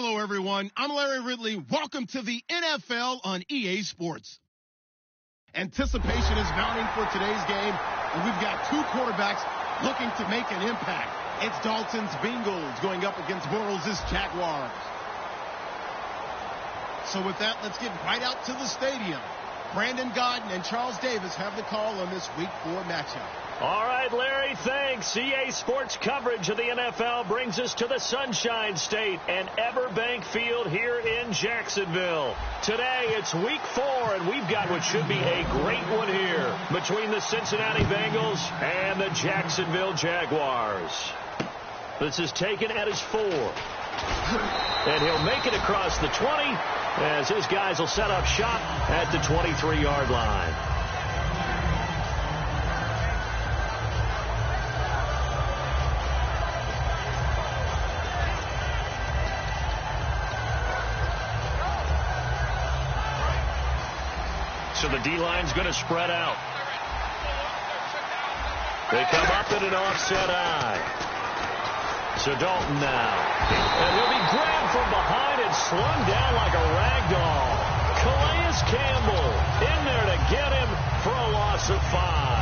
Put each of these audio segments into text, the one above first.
Hello, everyone. I'm Larry Ridley. Welcome to the NFL on EA Sports. Anticipation is mounting for today's game, and we've got two quarterbacks looking to make an impact. It's Dalton's Bengals going up against Bortles' Jaguars. So with that, let's get right out to the stadium. Brandon Godden and Charles Davis have the call on this Week 4 matchup. All right, Larry, thanks. EA Sports coverage of the NFL brings us to the Sunshine State and Everbank Field here in Jacksonville. Today, it's Week 4, and we've got what should be a great one here between the Cincinnati Bengals and the Jacksonville Jaguars. This is taken at his 4. And he'll make it across the 20 as his guys will set up shop at the 23-yard line. So the D-line's going to spread out. They come up in an offset eye. So Dalton now. And he'll be grabbed from behind and slung down like a rag doll. Calais Campbell in there to get him for a loss of 5.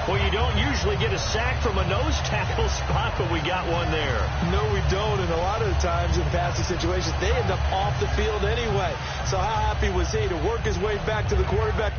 Well, you don't usually get a sack from a nose tackle spot, but we got one there. No, we don't. And a lot of the times in passing situations, they end up off the field anyway. So how happy was he to work his way back to the quarterback?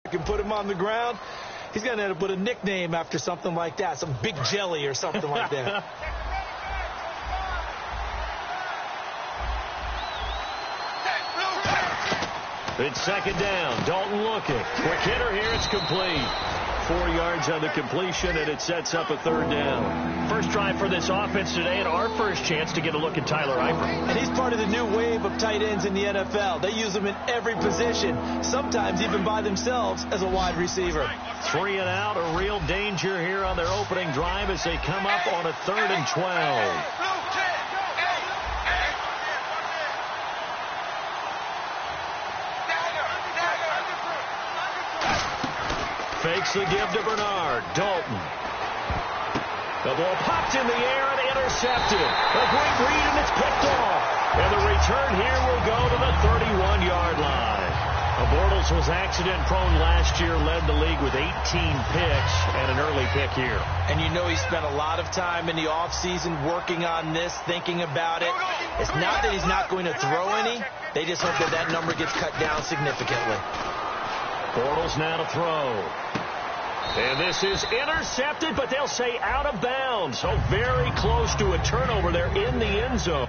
Can put him on the ground, he's going to end up with a nickname after something like that, some Big Jelly or something like that. It's second down. Dalton looking. Quick hitter here. It's complete. 4 yards on the completion, and it sets up a third down. First drive for this offense today, and our first chance to get a look at Tyler Eifert. And he's part of the new wave of tight ends in the NFL. They use them in every position, sometimes even by themselves as a wide receiver. 3 and out, a real danger here on their opening drive as they come up on a 3rd and 12. Fakes the give to Bernard. Dalton. The ball popped in the air and intercepted. A great read, and it's picked off. And the return here will go to the 31-yard line. Bortles was accident-prone last year, led the league with 18 picks and an early pick here. And you know he spent a lot of time in the offseason working on this, thinking about it. It's not that he's not going to throw any. They just hope that that number gets cut down significantly. Bortles now to throw. And this is intercepted, but they'll say out of bounds. So very close to a turnover there in the end zone.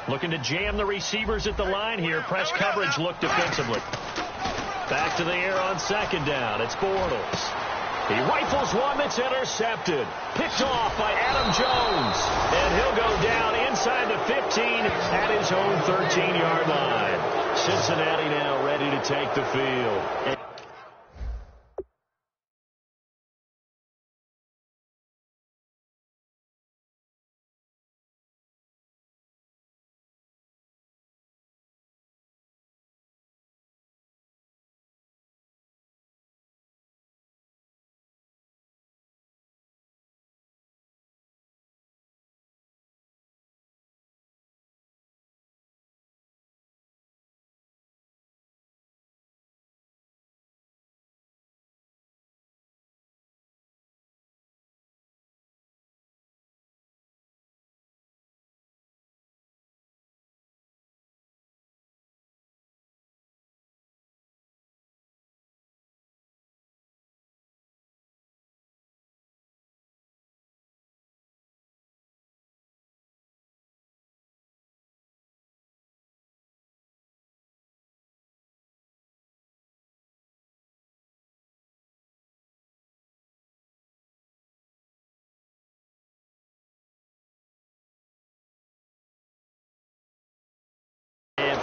Looking to jam the receivers at the line here. Press coverage look defensively. Back to the air on second down. It's Bortles. He rifles one that's intercepted. Picked off by Adam Jones. And he'll go down inside the 15 at his own 13-yard line. Cincinnati now ready to take the field.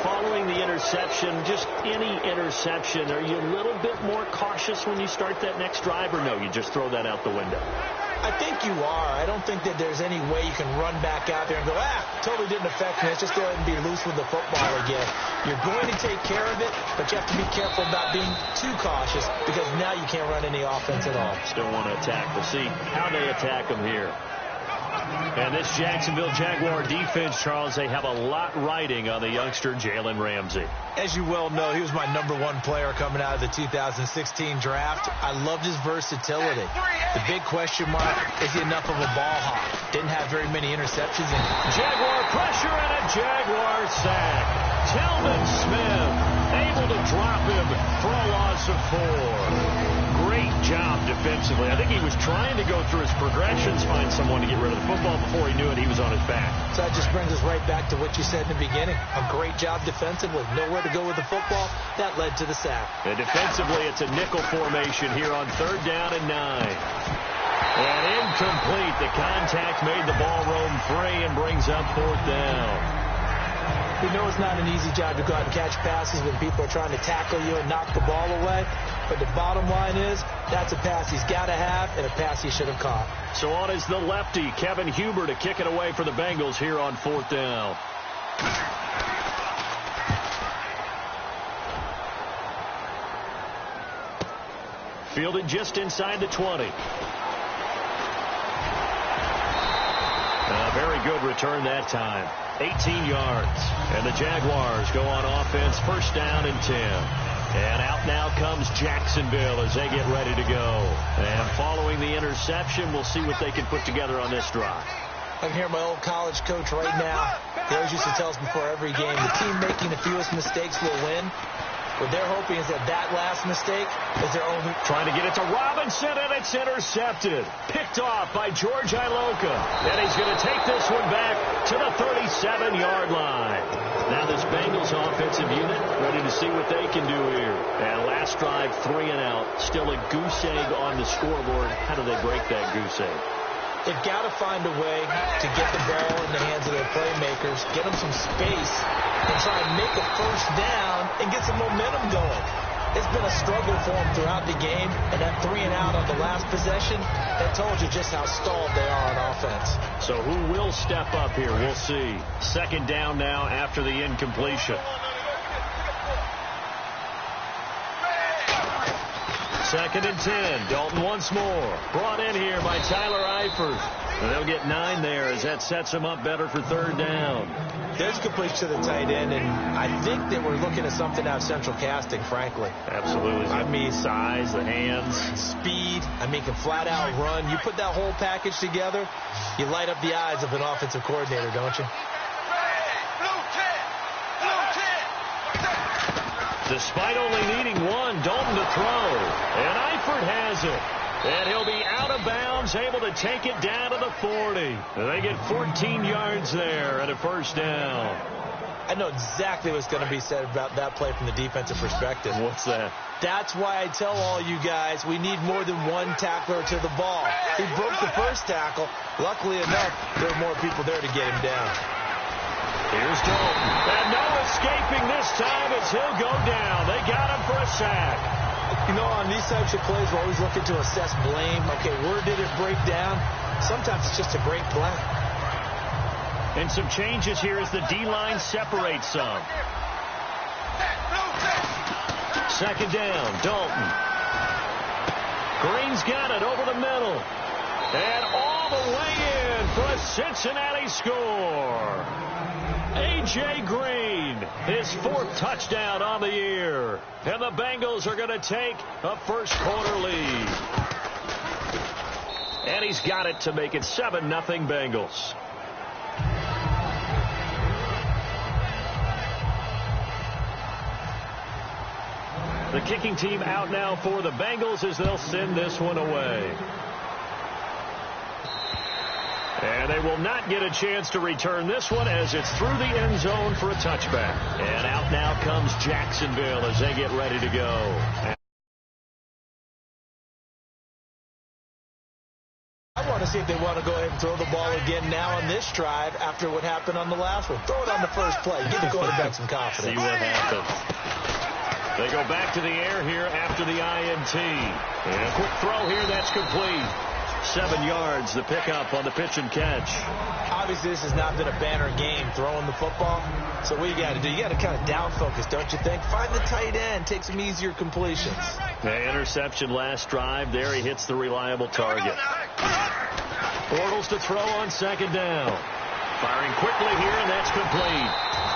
Following the interception, just any interception, are you a little bit more cautious when you start that next drive, or no, you just throw that out the window? I think you are. I don't think that there's any way you can run back out there and go, totally didn't affect me. Let's just go ahead and be loose with the football again. You're going to take care of it, but you have to be careful about being too cautious because now you can't run any offense at all. Still want to attack. We'll see how they attack them here. And this Jacksonville Jaguar defense, Charles, they have a lot riding on the youngster Jalen Ramsey. As you well know, he was my #1 player coming out of the 2016 draft. I loved his versatility. The big question mark, is he enough of a ball hawk? Didn't have very many interceptions. Jaguar pressure and a Jaguar sack. Telvin Smith able to drop him for a loss of 4. Great job defensively. I think he was trying to go through his progressions, find someone to get rid of the football. Before he knew it, he was on his back. So that just brings us right back to what you said in the beginning. A great job defensively. Nowhere to go with the football. That led to the sack. And defensively, it's a nickel formation here on 3rd down and 9. And incomplete. The contact made the ball roam free and brings up 4th down. We know it's not an easy job to go out and catch passes when people are trying to tackle you and knock the ball away. But the bottom line is, that's a pass he's got to have and a pass he should have caught. So on is the lefty, Kevin Huber, to kick it away for the Bengals here on 4th down. Fielded just inside the 20. A very good return that time. 18 yards. And the Jaguars go on offense, 1st down and 10. And out now comes Jacksonville as they get ready to go. And following the interception, we'll see what they can put together on this drive. I can hear my old college coach right now. He always used to tell us before every game, the team making the fewest mistakes will win. What they're hoping is that last mistake is their own. Trying to get it to Robinson, and it's intercepted. Picked off by George Iloka. And he's going to take this one back to the 37-yard line. Now this Bengals offensive unit ready to see what they can do here. And last drive, 3 and out. Still a goose egg on the scoreboard. How do they break that goose egg? They've got to find a way to get the ball in the hands of their playmakers, get them some space, and try and make a 1st down and get some momentum going. It's been a struggle for them throughout the game, and that 3 and out on the last possession, that told you just how stalled they are on offense. So who will step up here? We'll see. 2nd down now after the incompletion. 2nd and 10. Dalton once more. Brought in here by Tyler Eifert. And they'll get 9 there as that sets them up better for 3rd down. There's completion to the tight end, and I think that we're looking at something out of central casting, frankly. Absolutely. I mean, size, the hands. Speed. I mean, can flat out run. You put that whole package together, you light up the eyes of an offensive coordinator, don't you? Despite only needing 1, Dalton to throw. And Eifert has it. And he'll be out of bounds, able to take it down to the 40. They get 14 yards there and a first down. I know exactly what's going to be said about that play from the defensive perspective. What's that? That's why I tell all you guys we need more than one tackler to the ball. He broke the first tackle. Luckily enough, there were more people there to get him down. Here's Dalton. And no escaping this time as he'll go down. They got him for a sack. You know, on these types of plays, we're always looking to assess blame. Okay, where did it break down? Sometimes it's just a great play. And some changes here as the D-line separates some. Second down, Dalton. Green's got it over the middle. And all the way in for a Cincinnati score. A.J. Green, his 4th touchdown on the year. And the Bengals are going to take a first-quarter lead. And he's got it to make it 7-0 Bengals. The kicking team out now for the Bengals as they'll send this one away. And they will not get a chance to return this one as it's through the end zone for a touchback. And out now comes Jacksonville as they get ready to go. I want to see if they want to go ahead and throw the ball again now on this drive after what happened on the last one. Throw it on the first play. Give the quarterback some confidence. See what happens. They go back to the air here after the INT. And a quick throw here, that's complete. 7 yards, the pickup on the pitch and catch. Obviously, this has not been a banner game throwing the football. So what you got to do, you got to kind of down focus, don't you think? Find the tight end, take some easier completions. The interception last drive. There he hits the reliable target. Bortles to throw on second down. Firing quickly here, and that's complete.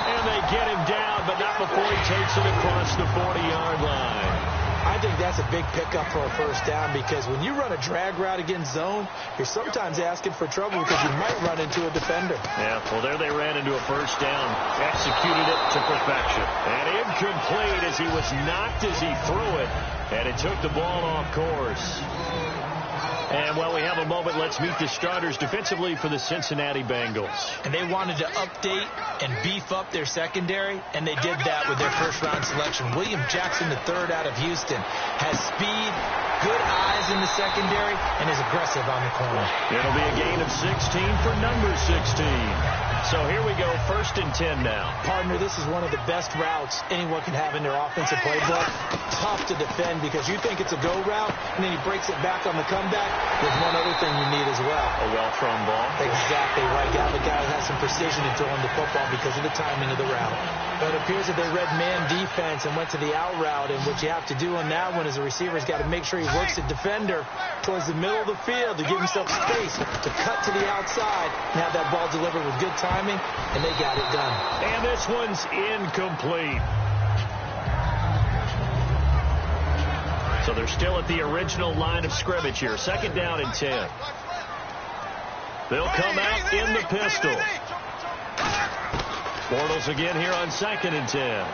And they get him down, but not before he takes it across the 40-yard line. I think that's a big pickup for a first down because when you run a drag route against zone, you're sometimes asking for trouble because you might run into a defender. Yeah, well, there they ran into a first down. Executed it to perfection. And incomplete as he was knocked as he threw it. And it took the ball off course. And while we have a moment, let's meet the starters defensively for the Cincinnati Bengals. And they wanted to update and beef up their secondary, and they did that with their first-round selection. William Jackson III out of Houston has speed, good eyes in the secondary, and is aggressive on the corner. It'll be a gain of 16 for number 16. So here we go, 1st and 10 now. Partner, this is one of the best routes anyone can have in their offensive playbook. Tough to defend because you think it's a go route, and then he breaks it back on the comeback. There's one other thing you need as well. A well-thrown ball. Exactly right. You have a guy who has some precision in throwing the football because of the timing of the route. But it appears that they read man defense and went to the out route, and what you have to do on that one is a receiver's got to make sure he works the defender towards the middle of the field to give himself space to cut to the outside and have that ball delivered with good timing, and they got it done. And this one's incomplete. So they're still at the original line of scrimmage here. 2nd down and 10. They'll come out in the pistol. Bortles again here on 2nd and 10.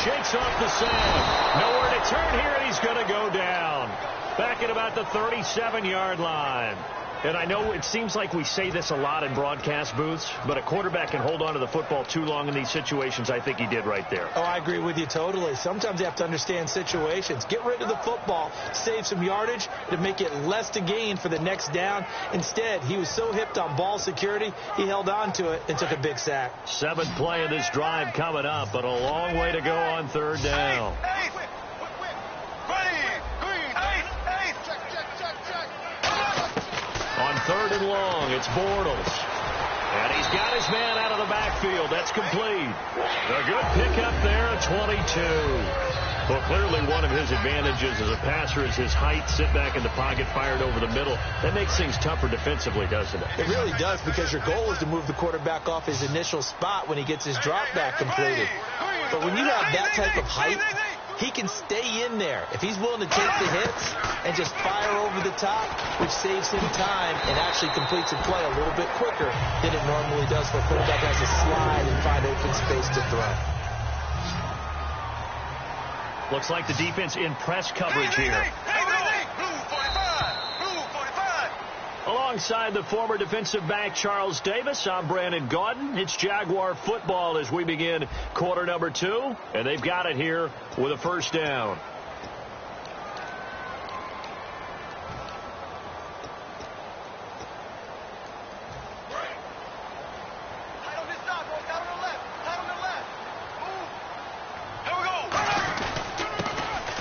Shakes off the sand. Nowhere to turn here, and he's going to go down. Back at about the 37-yard line. And I know it seems like we say this a lot in broadcast booths, but a quarterback can hold on to the football too long in these situations. I think he did right there. Oh, I agree with you totally. Sometimes you have to understand situations. Get rid of the football, save some yardage to make it less to gain for the next down. Instead, he was so hipped on ball security, he held on to it and took a big sack. 7th play of this drive coming up, but a long way to go on 3rd down. On 3rd and long, it's Bortles. And he's got his man out of the backfield. That's complete. A good pickup there at 22. Well, clearly one of his advantages as a passer is his height. Sit back in the pocket, fired over the middle. That makes things tougher defensively, doesn't it? It really does, because your goal is to move the quarterback off his initial spot when he gets his drop back completed. But when you have that type of height, he can stay in there. If he's willing to take the hits and just fire over the top, which saves him time and actually completes a play a little bit quicker than it normally does for a quarterback has to slide and find open space to throw. Looks like the defense in press coverage here. Alongside the former defensive back Charles Davis, I'm Brandon Gaudin. It's Jaguar football as we begin quarter number 2, and they've got it here with a first down.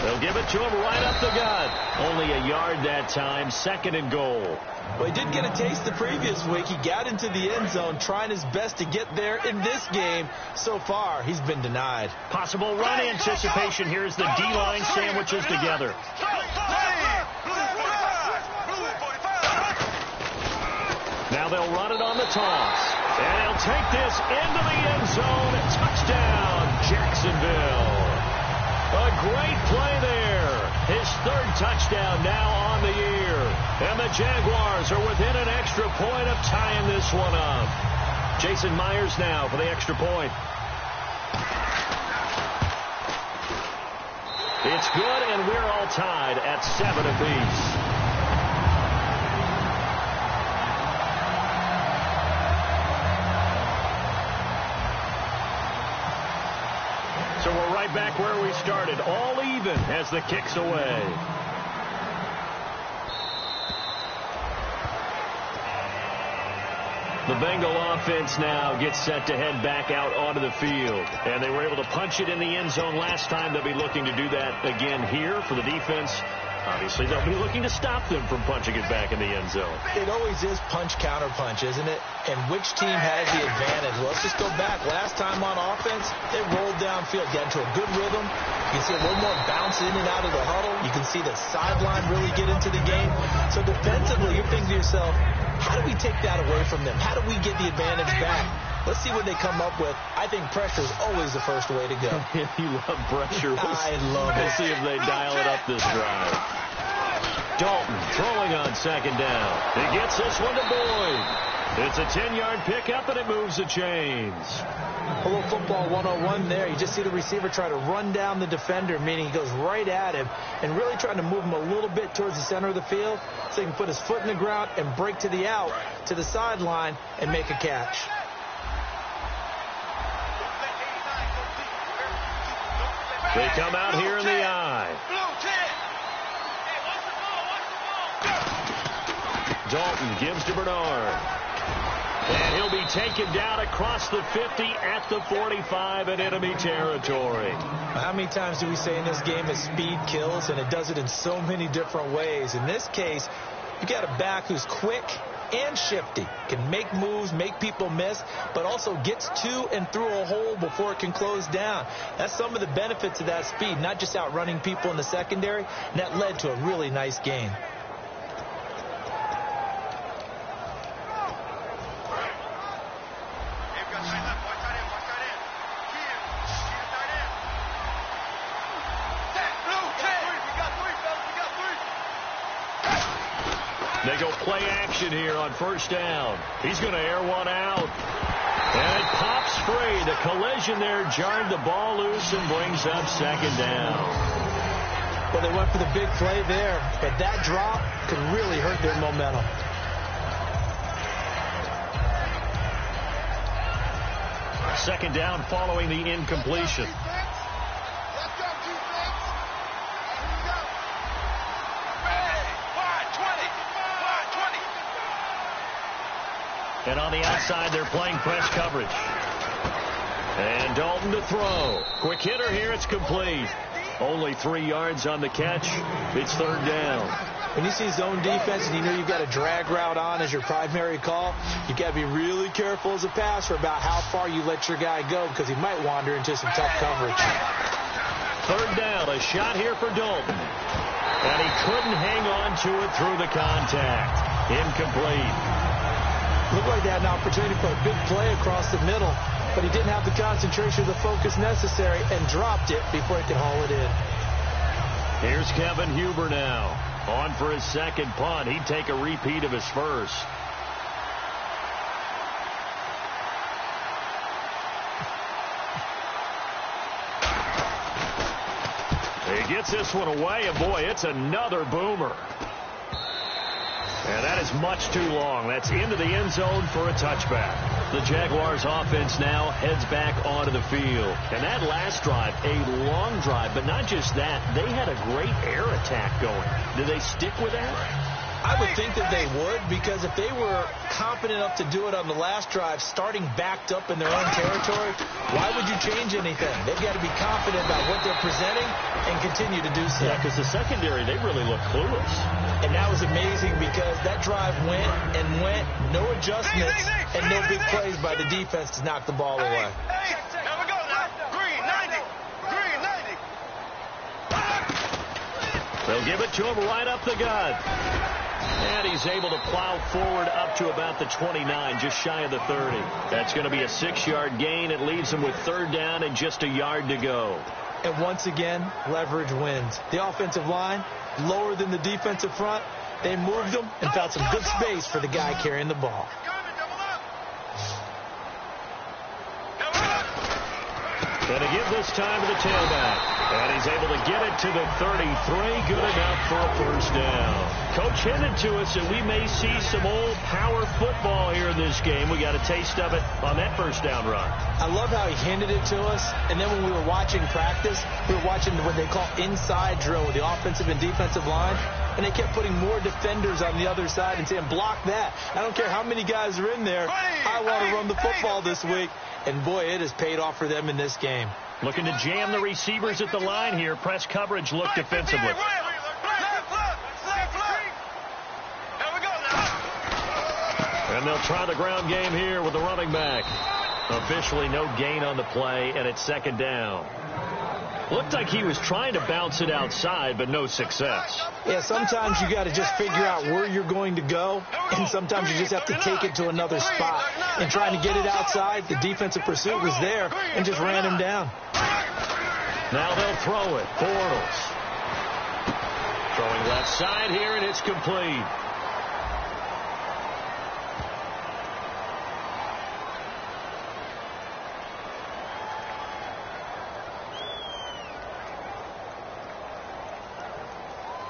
They'll give it to him right up the gut. Only a yard that time, 2nd and goal. Well, he did get a taste the previous week. He got into the end zone trying his best to get there in this game. So far, he's been denied. Possible run anticipation. Here's the D-line sandwiches together. Now they'll run it on the toss. And he'll take this into the end zone. Touchdown, Jacksonville. A great play there. His 3rd touchdown now on the year. And the Jaguars are within an extra point of tying this one up. Jason Myers now for the extra point. It's good, and we're all tied at 7 apiece. So we're right back where we started, all even as the kick's away. The Bengal offense now gets set to head back out onto the field. And they were able to punch it in the end zone last time. They'll be looking to do that again here for the defense. Obviously, they'll be looking to stop them from punching it back in the end zone. It always is punch-counter-punch, isn't it? And which team has the advantage? Well, let's just go back. Last time on offense, they rolled downfield, got into a good rhythm. You can see a little more bounce in and out of the huddle. You can see the sideline really get into the game. So defensively, you're thinking to yourself, how do we take that away from them? How do we get the advantage back? Let's see what they come up with. I think pressure is always the first way to go. You love pressure. I love it. We'll see if they dial it up this drive. Dalton throwing on 2nd down. He gets this one to Boyd. It's a 10-yard pickup, and it moves the chains. A little football 101 there. You just see the receiver try to run down the defender, meaning he goes right at him and really trying to move him a little bit towards the center of the field so he can put his foot in the ground and break to the out, to the sideline, and make a catch. They come out here in the eye. Dalton gives to Bernard. And he'll be taken down across the 50 at the 45 in enemy territory. How many times do we say in this game that speed kills, and it does it in so many different ways? In this case, you got a back who's quick and shifty, can make moves, make people miss, but also gets to and through a hole before it can close down. That's some of the benefits of that speed, not just outrunning people in the secondary, and that led to a really nice gain. They go play action here on 1st down. He's going to air one out. And it pops free. The collision there jarred the ball loose and brings up 2nd down. Well, they went for the big play there, but that drop could really hurt their momentum. Second down following the incompletion. And on the outside, they're playing press coverage. And Dalton to throw. Quick hitter here. It's complete. Only 3 yards on the catch. It's 3rd down. When you see zone defense and you know you've got a drag route on as your primary call, you've got to be really careful as a passer about how far you let your guy go because he might wander into some tough coverage. 3rd down. A shot here for Dalton. And he couldn't hang on to it through the contact. Incomplete. Looked like they had an opportunity for a big play across the middle, but he didn't have the concentration or the focus necessary and dropped it before he could haul it in. Here's Kevin Huber now. On for his 2nd punt. He'd take a repeat of his first. He gets this one away, and boy, it's another boomer. And that is much too long. That's into the end zone for a touchback. The Jaguars offense now heads back onto the field. And that last drive, a long drive, but not just that. They had a great air attack going. Do they stick with that? I would think that they would, because if they were confident enough to do it on the last drive, starting backed up in their own territory, why would you change anything? They've got to be confident about what they're presenting and continue to do so. Yeah, because the secondary, they really look clueless. And that was amazing because that drive went and went, no adjustments, and no big plays by the defense to knock the ball away. Here we go now. Green 90. Green 90. They'll give it to him right up the gut. And he's able to plow forward up to about the 29, just shy of the 30. That's going to be a 6-yard gain. It leaves him with third down and just a yard to go. And once again, leverage wins. The offensive line, lower than the defensive front. They moved them and found some good space for the guy carrying the ball. And to give this time to the tailback. And he's able to get it to the 33. Good enough for a first down. Coach hinted to us that we may see some old power football here in this game. We got a taste of it on that first down run. I love how he hinted it to us. And then when we were watching practice, we were watching what they call inside drill with the offensive and defensive line. And they kept putting more defenders on the other side and saying, block that. I don't care how many guys are in there. I want to run the football this week. And, boy, it has paid off for them in this game. Looking to jam the receivers at the line here. Press coverage look defensively. And they'll try the ground game here with the running back. Officially no gain on the play, and it's second down. Looked like he was trying to bounce it outside, but no success. Yeah, sometimes you got to just figure out where you're going to go, and sometimes you just have to take it to another spot. And trying to get it outside, the defensive pursuit was there and just ran him down. Now they'll throw it. Bortles. Throwing left side here, and it's complete.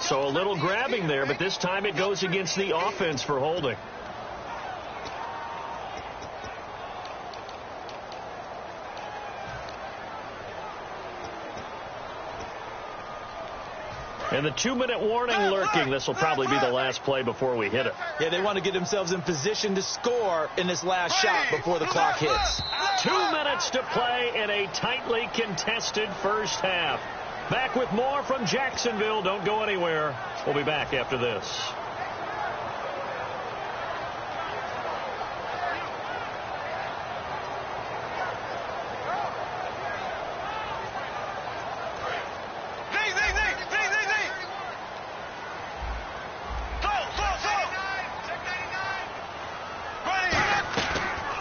So a little grabbing there, but this time it goes against the offense for holding. And the 2-minute warning lurking. This will probably be the last play before we hit it. Yeah, they want to get themselves in position to score in this last shot before the clock hits. 2 minutes to play in a tightly contested first half. Back with more from Jacksonville. Don't go anywhere. We'll be back after this.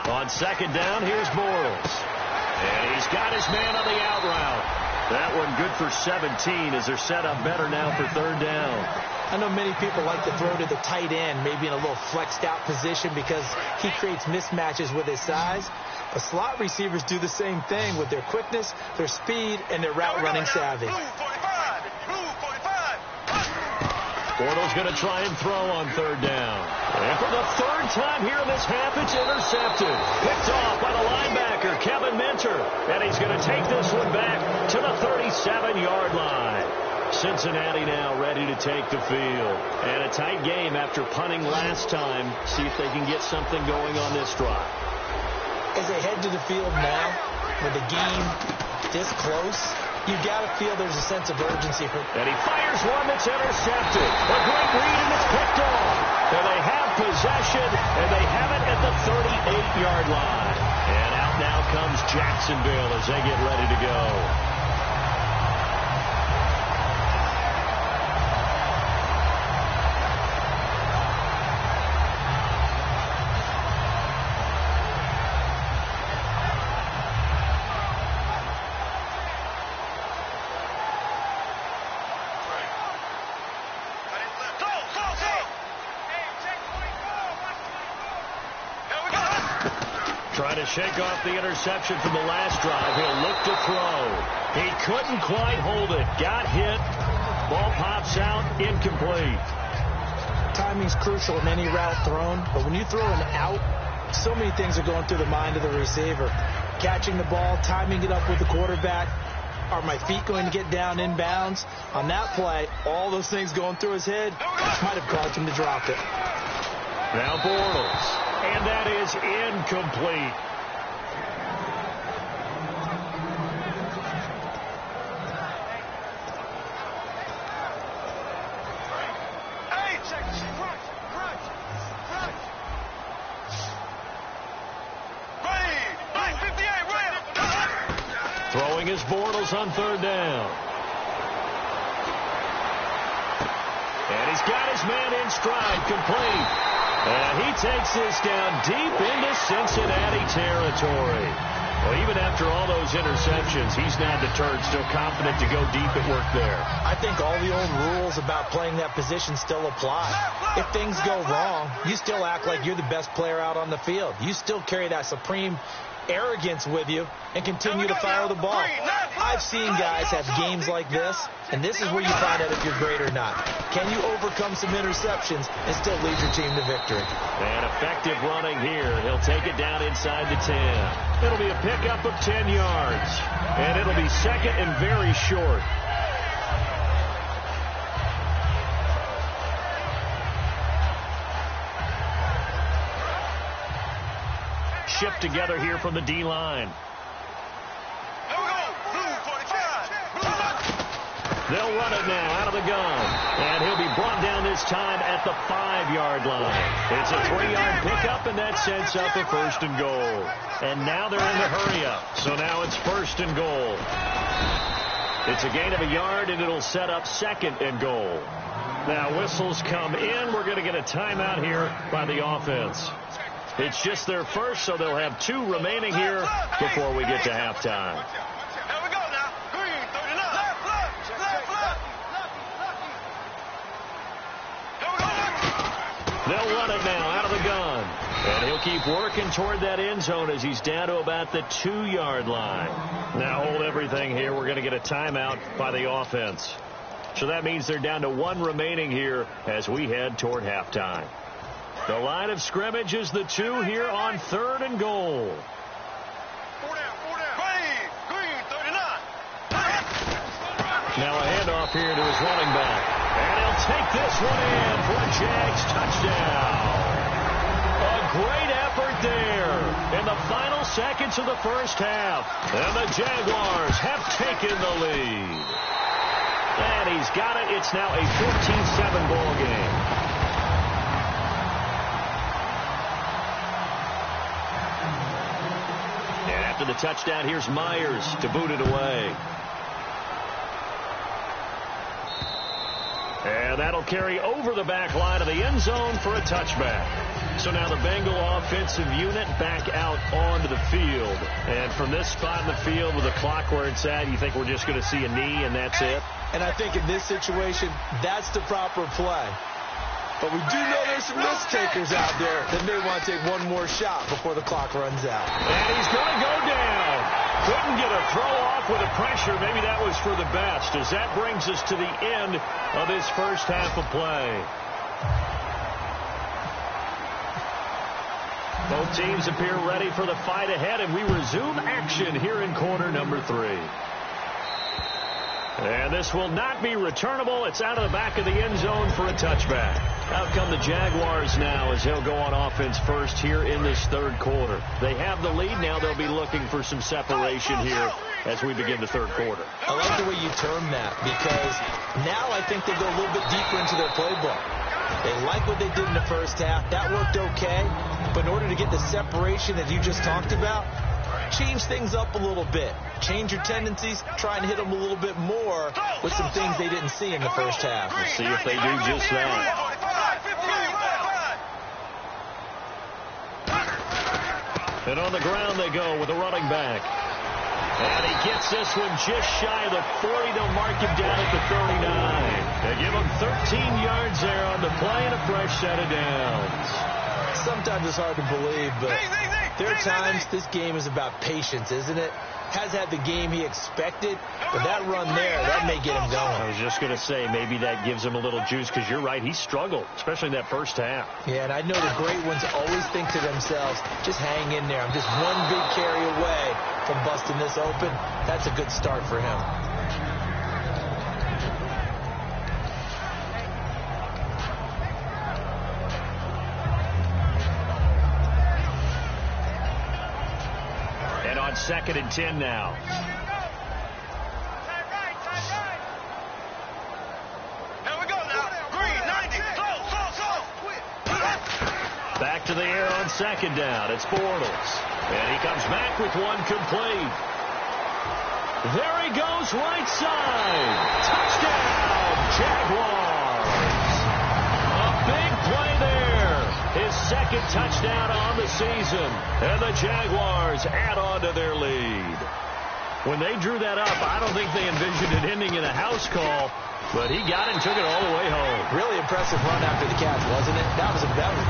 On second down, here's Bortles. And he's got his man on the out route. That one good for 17 as they're set up better now for third down. I know many people like to throw to the tight end, maybe in a little flexed out position because he creates mismatches with his size. But slot receivers do the same thing with their quickness, their speed, and their route running savvy. Bortles going to try and throw on third down. And for the third time here in this half, it's intercepted. Picked off by the linebacker, Kevin Minter. And he's going to take this one back to the 37-yard line. Cincinnati now ready to take the field. And a tight game after punting last time. See if they can get something going on this drive. As they head to the field now, with the game this close, you got to feel there's a sense of urgency. And he fires one that's intercepted. A great read, and it's picked off. And they have possession, and they have it at the 38-yard line. And out now comes Jacksonville as they get ready to go. Trying to shake off the interception from the last drive. He'll look to throw. He couldn't quite hold it. Got hit. Ball pops out. Incomplete. timing's crucial in any route thrown, but when you throw an out, so many things are going through the mind of the receiver. Catching the ball, timing it up with the quarterback. Are my feet going to get down inbounds? On that play, all those things going through his head might have caused him to drop it. Now Bortles, and that is incomplete. Throwing his Bortles on third down. And he's got his man in stride, complete. And he takes this down deep into Cincinnati territory. Well, even after all those interceptions, he's not deterred, still confident to go deep at work there. I think all the old rules about playing that position still apply. If things go wrong, you still act like you're the best player out on the field. You still carry that supreme arrogance with you and continue to fire the ball. I've seen guys have games like this, and this is where you find out if you're great or not. Can you overcome some interceptions and still lead your team to victory? And effective running here. He'll take it down inside the 10. It'll be a pickup of 10 yards, and it'll be second and very short. Shipped together here from the D-line. They'll run it now out of the gun. And he'll be brought down this time at the 5-yard line. It's a 3-yard pickup, and that sets up a first and goal. And now they're in the hurry-up. So now it's first and goal. It's a gain of a yard, and it'll set up second and goal. Now whistles come in. We're going to get a timeout here by the offense. It's just their first, so they'll have 2 remaining here before we get to halftime. They'll run it now out of the gun. And he'll keep working toward that end zone as he's down to about the 2-yard line. Now hold everything here. We're going to get a timeout by the offense. So that means they're down to 1 remaining here as we head toward halftime. The line of scrimmage is the 2 here on third and goal. Now a handoff here to his running back. And he'll take this one in for a Jags touchdown. A great effort there in the final seconds of the first half. And the Jaguars have taken the lead. And he's got it. It's now a 14-7 ball game. After the touchdown, here's Myers to boot it away. And that'll carry over the back line of the end zone for a touchback. So now the Bengal offensive unit back out onto the field. And from this spot in the field with the clock where it's at, you think we're just going to see a knee and that's it? And I think in this situation, that's the proper play. But we do know there's some risk takers out there that may want to take one more shot before the clock runs out. And he's going to go down. Couldn't get a throw off with the pressure. Maybe that was for the best, as that brings us to the end of this first half of play. Both teams appear ready for the fight ahead, and we resume action here in quarter number 3. And this will not be returnable. It's out of the back of the end zone for a touchback. Out come the Jaguars now as they'll go on offense first here in this third quarter. They have the lead now. They'll be looking for some separation here as we begin the third quarter. I like the way you term that, because now I think they go a little bit deeper into their playbook. They like what they did in the first half. That worked okay. But in order to get the separation that you just talked about, change things up a little bit. Change your tendencies. Try and hit them a little bit more with some things they didn't see in the first half. We'll see if they do just that. And on the ground they go with a running back. And he gets this one just shy of the 40. They'll mark him down at the 39. They give him 13 yards there on the play and a fresh set of downs. Sometimes it's hard to believe, but There are times this game is about patience, isn't it? Has had the game he expected, but that run there, that may get him going. I was just going to say, maybe that gives him a little juice, because you're right, he struggled, especially in that first half. Yeah, and I know the great ones always think to themselves, just hang in there. I'm just one big carry away from busting this open. That's a good start for him. And on 2nd and 10 now. Here we go now. Green, 90. Go. Back to the air on 2nd down. It's Bortles. And he comes back with one complete. There he goes, right side. Touchdown, Jaguars. A big play there. His 2nd touchdown on the season. And the Jaguars add on to their lead. When they drew that up, I don't think they envisioned it ending in a house call, but he got it and took it all the way home. Really impressive run after the catch, wasn't it? That was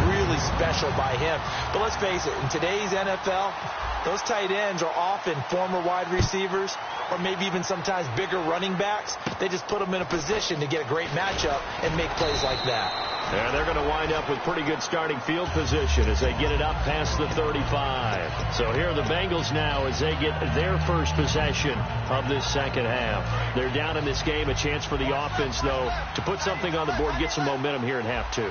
really special by him. But let's face it, in today's NFL, those tight ends are often former wide receivers or maybe even sometimes bigger running backs. They just put them in a position to get a great matchup and make plays like that. And they're going to wind up with pretty good starting field position as they get it up past the 35. So here are the Bengals now as they get their first possession of this second half. They're down in this game. A chance for the offense, though, to put something on the board, get some momentum here in half two.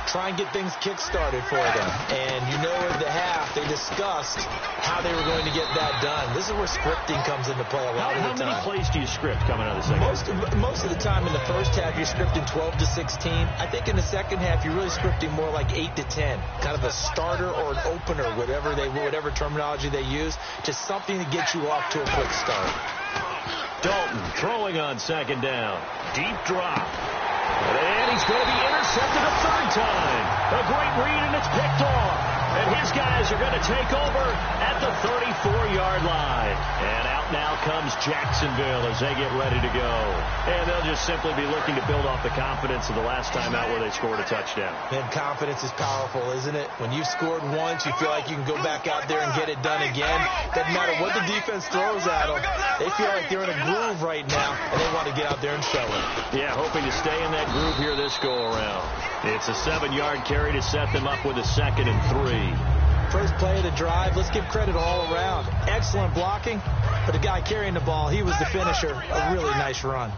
Try and get things kick-started for them. And you know at the half, they discussed how they were going to get that done. This is where scripting comes into play a lot of the time. How many plays do you script coming out of the second half? Most of the time in the first half, you're scripting 12 to 16. I think in the second half, you're really scripting more like 8 to 10. Kind of a starter or an opener, whatever terminology they use. Just something to get you off to a quick start. Dalton throwing on 2nd down. Deep drop. And he's going to be intercepted a 3rd time. A great read, and it's picked off. And his guys are going to take over at the 34-yard line. And out now comes Jacksonville as they get ready to go. And they'll just simply be looking to build off the confidence of the last time out where they scored a touchdown. And confidence is powerful, isn't it? When you've scored once, you feel like you can go back out there and get it done again. Doesn't matter what the defense throws at them. They feel like they're in a groove right now, and they want to get out there and show it. Yeah, hoping to stay in that groove here this go-around. It's a 7-yard carry to set them up with a 2nd and 3. First play of the drive, let's give credit all around. Excellent blocking, but the guy carrying the ball, he was the finisher. A really nice run.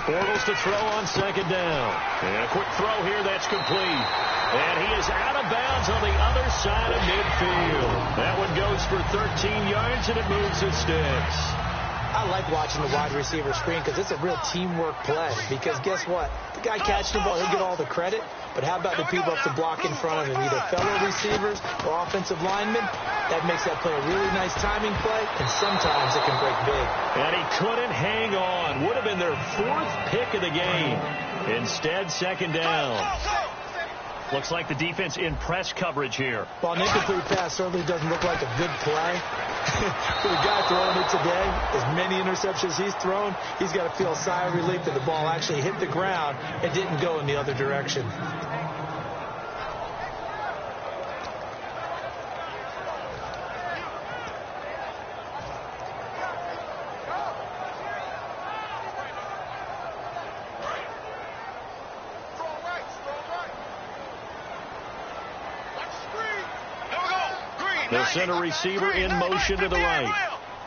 Bortles to throw on 2nd down. And a quick throw here, that's complete. And he is out of bounds on the other side of midfield. That one goes for 13 yards, and it moves its sticks. I like watching the wide receiver screen because it's a real teamwork play. Because guess what? The guy catching the ball, he'll get all the credit. But how about the people up to block in front of him, either fellow receivers or offensive linemen? That makes that play a really nice timing play, and sometimes it can break big. And he couldn't hang on. Would have been their 4th pick of the game. Instead, 2nd down. Looks like the defense in press coverage here. Well, an incomplete pass certainly doesn't look like a good play. For the guy throwing it today, as many interceptions he's thrown, he's got to feel a sigh of relief that the ball actually hit the ground and didn't go in the other direction. They'll send a receiver in motion to the right.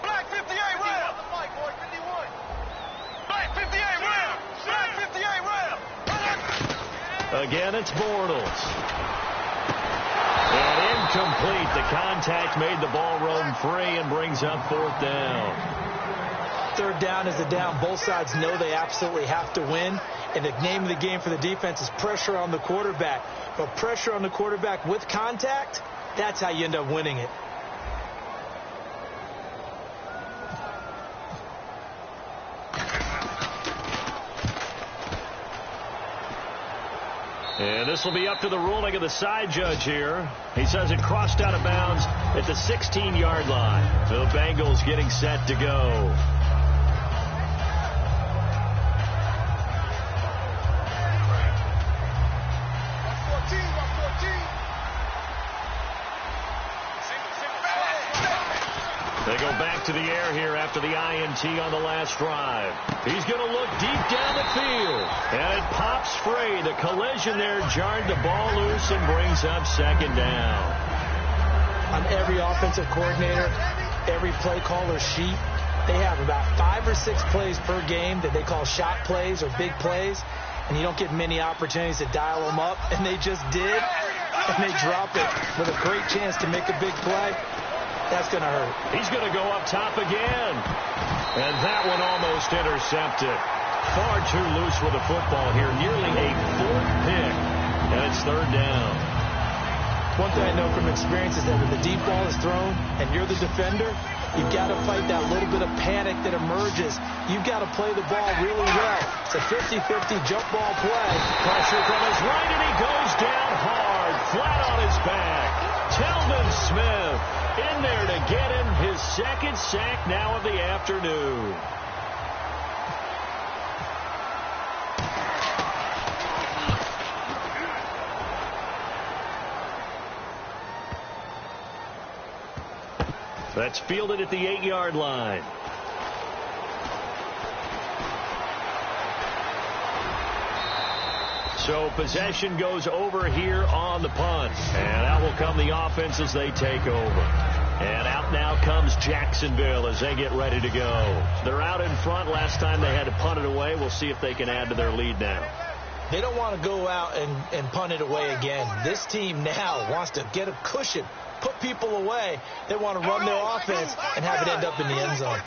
Black 58 round. Black 58 round. Black 58 round. Again, it's Bortles. And incomplete. The contact made the ball roam free and brings up 4th down. 3rd down is a down. Both sides know they absolutely have to win. And the name of the game for the defense is pressure on the quarterback. But pressure on the quarterback with contact, that's how you end up winning it. And this will be up to the ruling of the side judge here. He says it crossed out of bounds at the 16-yard line. So the Bengals getting set to go. They go back to the air here after the INT on the last drive. He's going to look deep down the field. And it pops free. The collision there jarred the ball loose and brings up second down. On every offensive coordinator, every play caller sheet, they have about 5 or 6 plays per game that they call shot plays or big plays. And you don't get many opportunities to dial them up. And they just did. And they drop it with a great chance to make a big play. That's going to hurt. He's going to go up top again. And that one almost intercepted. Far too loose with the football here. Nearly a 4th pick. And it's third down. One thing I know from experience is that when the deep ball is thrown and you're the defender, you've got to fight that little bit of panic that emerges. You've got to play the ball really well. It's a 50-50 jump ball play. Pressure from his right, and he goes down hard, flat on his back. Telvin Smith in there to get him his second sack now of the afternoon. That's fielded at the 8-yard line. So possession goes over here on the punt. And out will come the offense as they take over. And out now comes Jacksonville as they get ready to go. They're out in front. Last time they had to punt it away. We'll see if they can add to their lead now. They don't want to go out and punt it away again. This team now wants to get a cushion, put people away. They want to run their offense and have it end up in the end zone.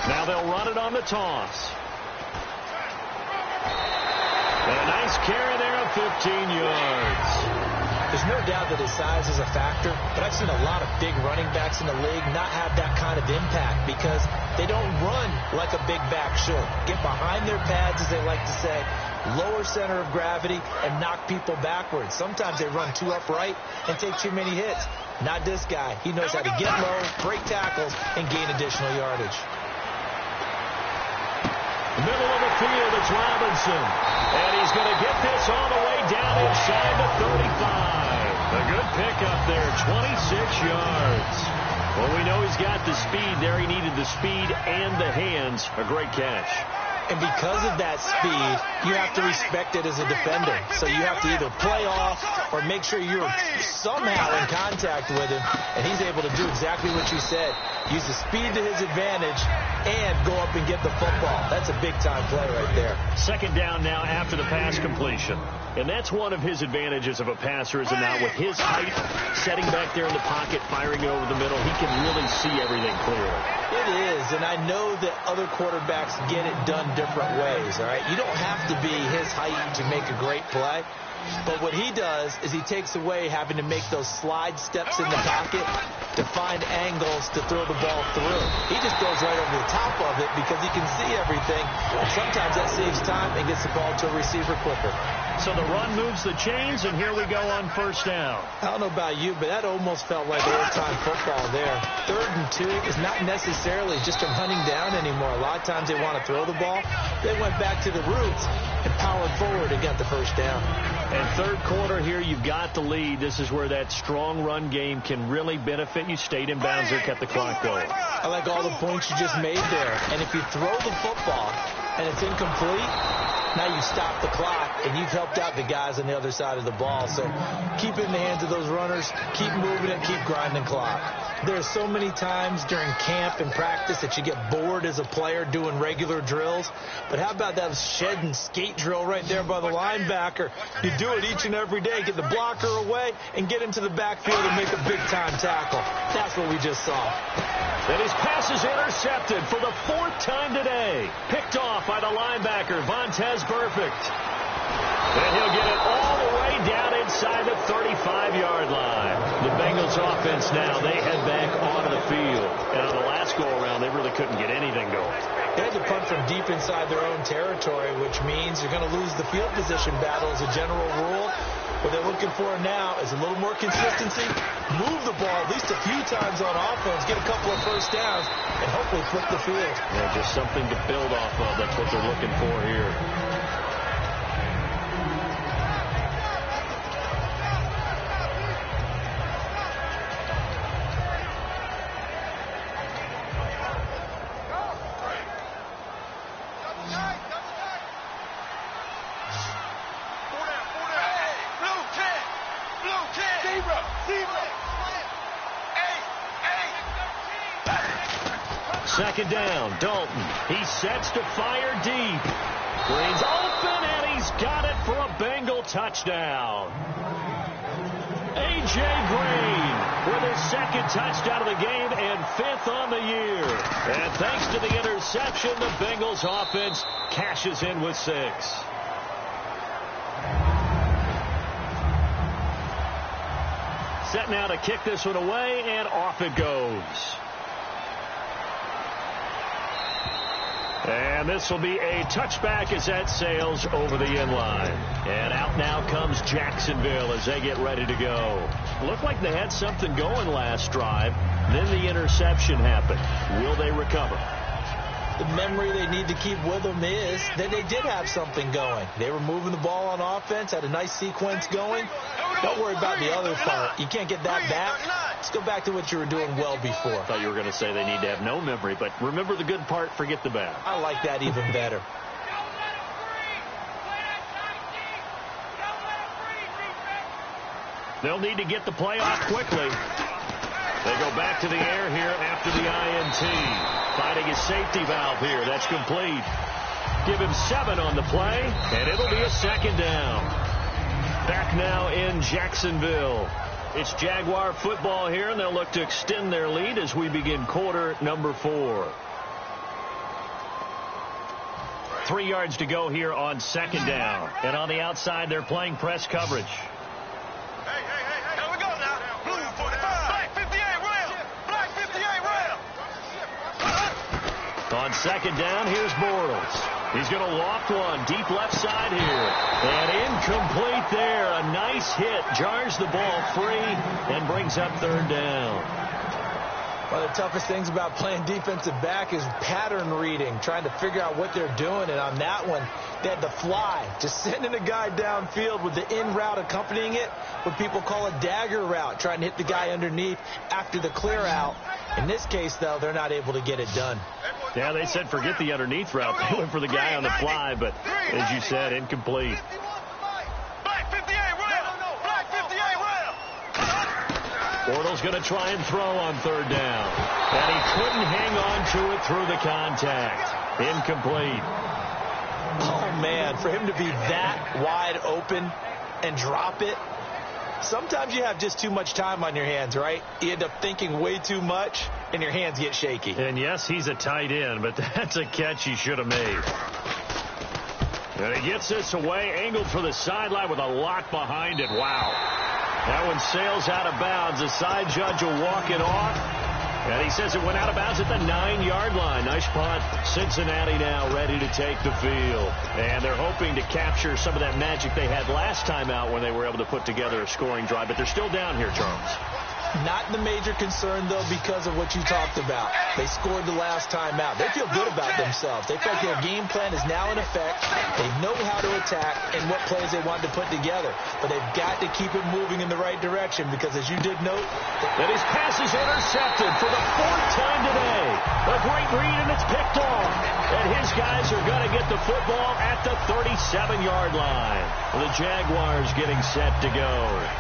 Now they'll run it on the toss. And a nice carry there of 15 yards. There's no doubt that his size is a factor, but I've seen a lot of big running backs in the league not have that kind of impact because they don't run like a big back should. Get behind their pads, as they like to say, lower center of gravity, and knock people backwards. Sometimes they run too upright and take too many hits. Not this guy. He knows how to get low, break tackles, and gain additional yardage. Middle of the field, it's Robinson. And he's going to get this all the way down inside the 35. A good pickup there, 26 yards. Well, we know he's got the speed there. He needed the speed and the hands. A great catch. And because of that speed, you have to respect it as a defender. So you have to either play off or make sure you're somehow in contact with him. And he's able to do exactly what you said. Use the speed to his advantage and go up and get the football. That's a big-time play right there. Second down now after the pass completion. And that's one of his advantages of a passer, is now with his height, setting back there in the pocket, firing it over the middle, he can really see everything clearly. It is, and I know that other quarterbacks get it done different ways, all right? You don't have to be his height to make a great play. But what he does is he takes away having to make those slide steps in the pocket to find angles to throw the ball through. He just goes right over the top of it because he can see everything. And sometimes that saves time and gets the ball to a receiver quicker. So the run moves the chains, and here we go on first down. I don't know about you, but that almost felt like old-time football there. 3rd and 2 is not necessarily just a running down anymore. A lot of times they want to throw the ball. They went back to the roots and powered forward and got the first down. And third quarter here, you've got the lead. This is where that strong run game can really benefit you. Stayed in bounds there, kept the clock going. I like all the points you just made there. And if you throw the football and it's incomplete, now you stop the clock, and you've helped out the guys on the other side of the ball. So keep it in the hands of those runners, keep moving it, keep grinding clock. There are so many times during camp and practice that you get bored as a player doing regular drills. But how about that shed and skate drill right there by the linebacker? You do it each and every day. Get the blocker away and get into the backfield and make a big-time tackle. That's what we just saw. And his pass is intercepted for the 4th time today. Picked off by the linebacker, Vontaze Burfict. And he'll get it all the way down inside the 35-yard line. The Bengals offense now, they head back onto the field. And on the last go-around, they really couldn't get anything going. They had to punt from deep inside their own territory, which means you're going to lose the field position battle as a general rule. What they're looking for now is a little more consistency, move the ball at least a few times on offense, get a couple of first downs, and hopefully flip the field. Yeah, just something to build off of. That's what they're looking for here. second down. Dalton. He sets to fire deep. Green's open, and he's got it for a Bengal touchdown. A.J. Green with his second touchdown of the game and 5th on the year. And thanks to the interception, the Bengals offense cashes in with 6. Set now to kick this one away, and off it goes. And this will be a touchback as that sails over the inline. And out now comes Jacksonville as they get ready to go. Looked like they had something going last drive. Then the interception happened. Will they recover? The memory they need to keep with them is that they did have something going. They were moving the ball on offense, had a nice sequence going. Don't worry about the other part. You can't get that back. Let's go back to what you were doing well before. I thought you were going to say they need to have no memory, but remember the good part, forget the bad. I like that even better. They'll need to get the play off quickly. They go back to the air here after the INT. Finding his safety valve here. That's complete. Give him 7 on the play, and it'll be a second down. Back now in Jacksonville. It's Jaguar football here, and they'll look to extend their lead as we begin quarter number 4. 3 yards to go here on second down. And on the outside, they're playing press coverage. On second down, here's Bortles. He's going to loft one deep left side here. And incomplete there. A nice hit. Jars the ball free and brings up third down. One of the toughest things about playing defensive back is pattern reading, trying to figure out what they're doing. And on that one, they had to fly, just sending a guy downfield with the in route accompanying it, what people call a dagger route, trying to hit the guy underneath after the clear out. In this case, though, they're not able to get it done. Yeah, they said forget the underneath route. They went for the guy on the fly, but as you said, incomplete. Bortles going to try and throw on third down. And he couldn't hang on to it through the contact. Incomplete. Oh, man, for him to be that wide open and drop it. Sometimes you have just too much time on your hands, right? You end up thinking way too much, and your hands get shaky. And, yes, he's a tight end, but that's a catch he should have made. And he gets this away, angled for the sideline with a lot behind it. Wow. That one sails out of bounds. The side judge will walk it off. And he says it went out of bounds at the 9-yard line. Nice punt. Cincinnati now ready to take the field. And they're hoping to capture some of that magic they had last time out when they were able to put together a scoring drive. But they're still down here, Charles. Not the major concern, though, because of what you talked about. They scored the last time out. They feel good about themselves. They feel like their game plan is now in effect. They know how to attack and what plays they want to put together. But they've got to keep it moving in the right direction because, as you did note, that his pass is intercepted for the 4th time today. A great read, and it's picked off. And his guys are going to get the football at the 37-yard line. The Jaguars getting set to go.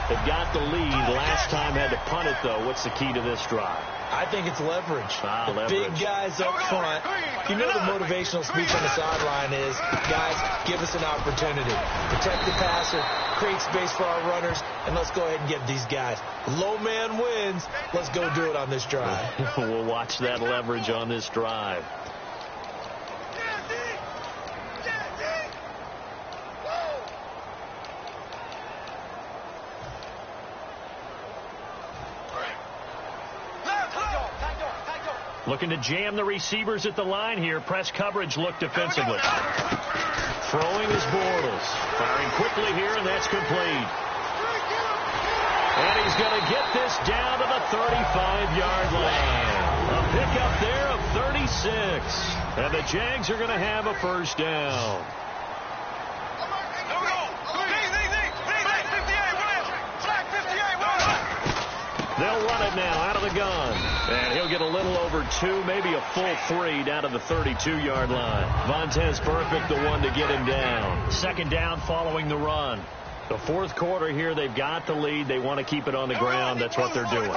They've got the lead. Last time had to punt it, though. What's the key to this drive? I think it's leverage. The leverage. Big guys up front. You know the motivational speech on the sideline is, guys, give us an opportunity. Protect the passer, create space for our runners, and let's go ahead and get these guys. Low man wins. Let's go do it on this drive. We'll watch that leverage on this drive. Looking to jam the receivers at the line here. Press coverage look defensively. Throwing is Bortles. Firing quickly here, and that's complete. And he's going to get this down to the 35-yard line. A pickup there of 36. And the Jags are going to have a first down. They'll run it now out of the gun. And he'll get a little over 2, maybe a full 3 down to the 32-yard line. Vontez Perfect, the one to get him down. Second down following the run. The 4th quarter here, they've got the lead. They want to keep it on the ground. That's what they're doing.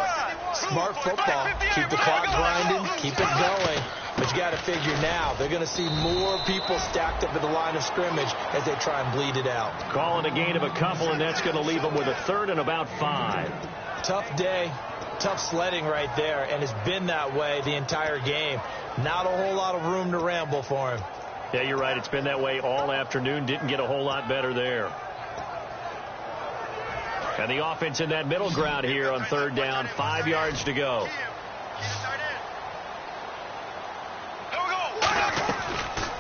Smart football. Keep the clock grinding, keep it going. But you got to figure now, they're going to see more people stacked up at the line of scrimmage as they try and bleed it out. Calling a gain of a couple, and that's going to leave them with a third and about 5. Tough day, tough sledding right there, and it's been that way the entire game. Not a whole lot of room to ramble for him. Yeah, you're right. It's been that way all afternoon. Didn't get a whole lot better there. And the offense in that middle ground here on third down. 5 yards to go.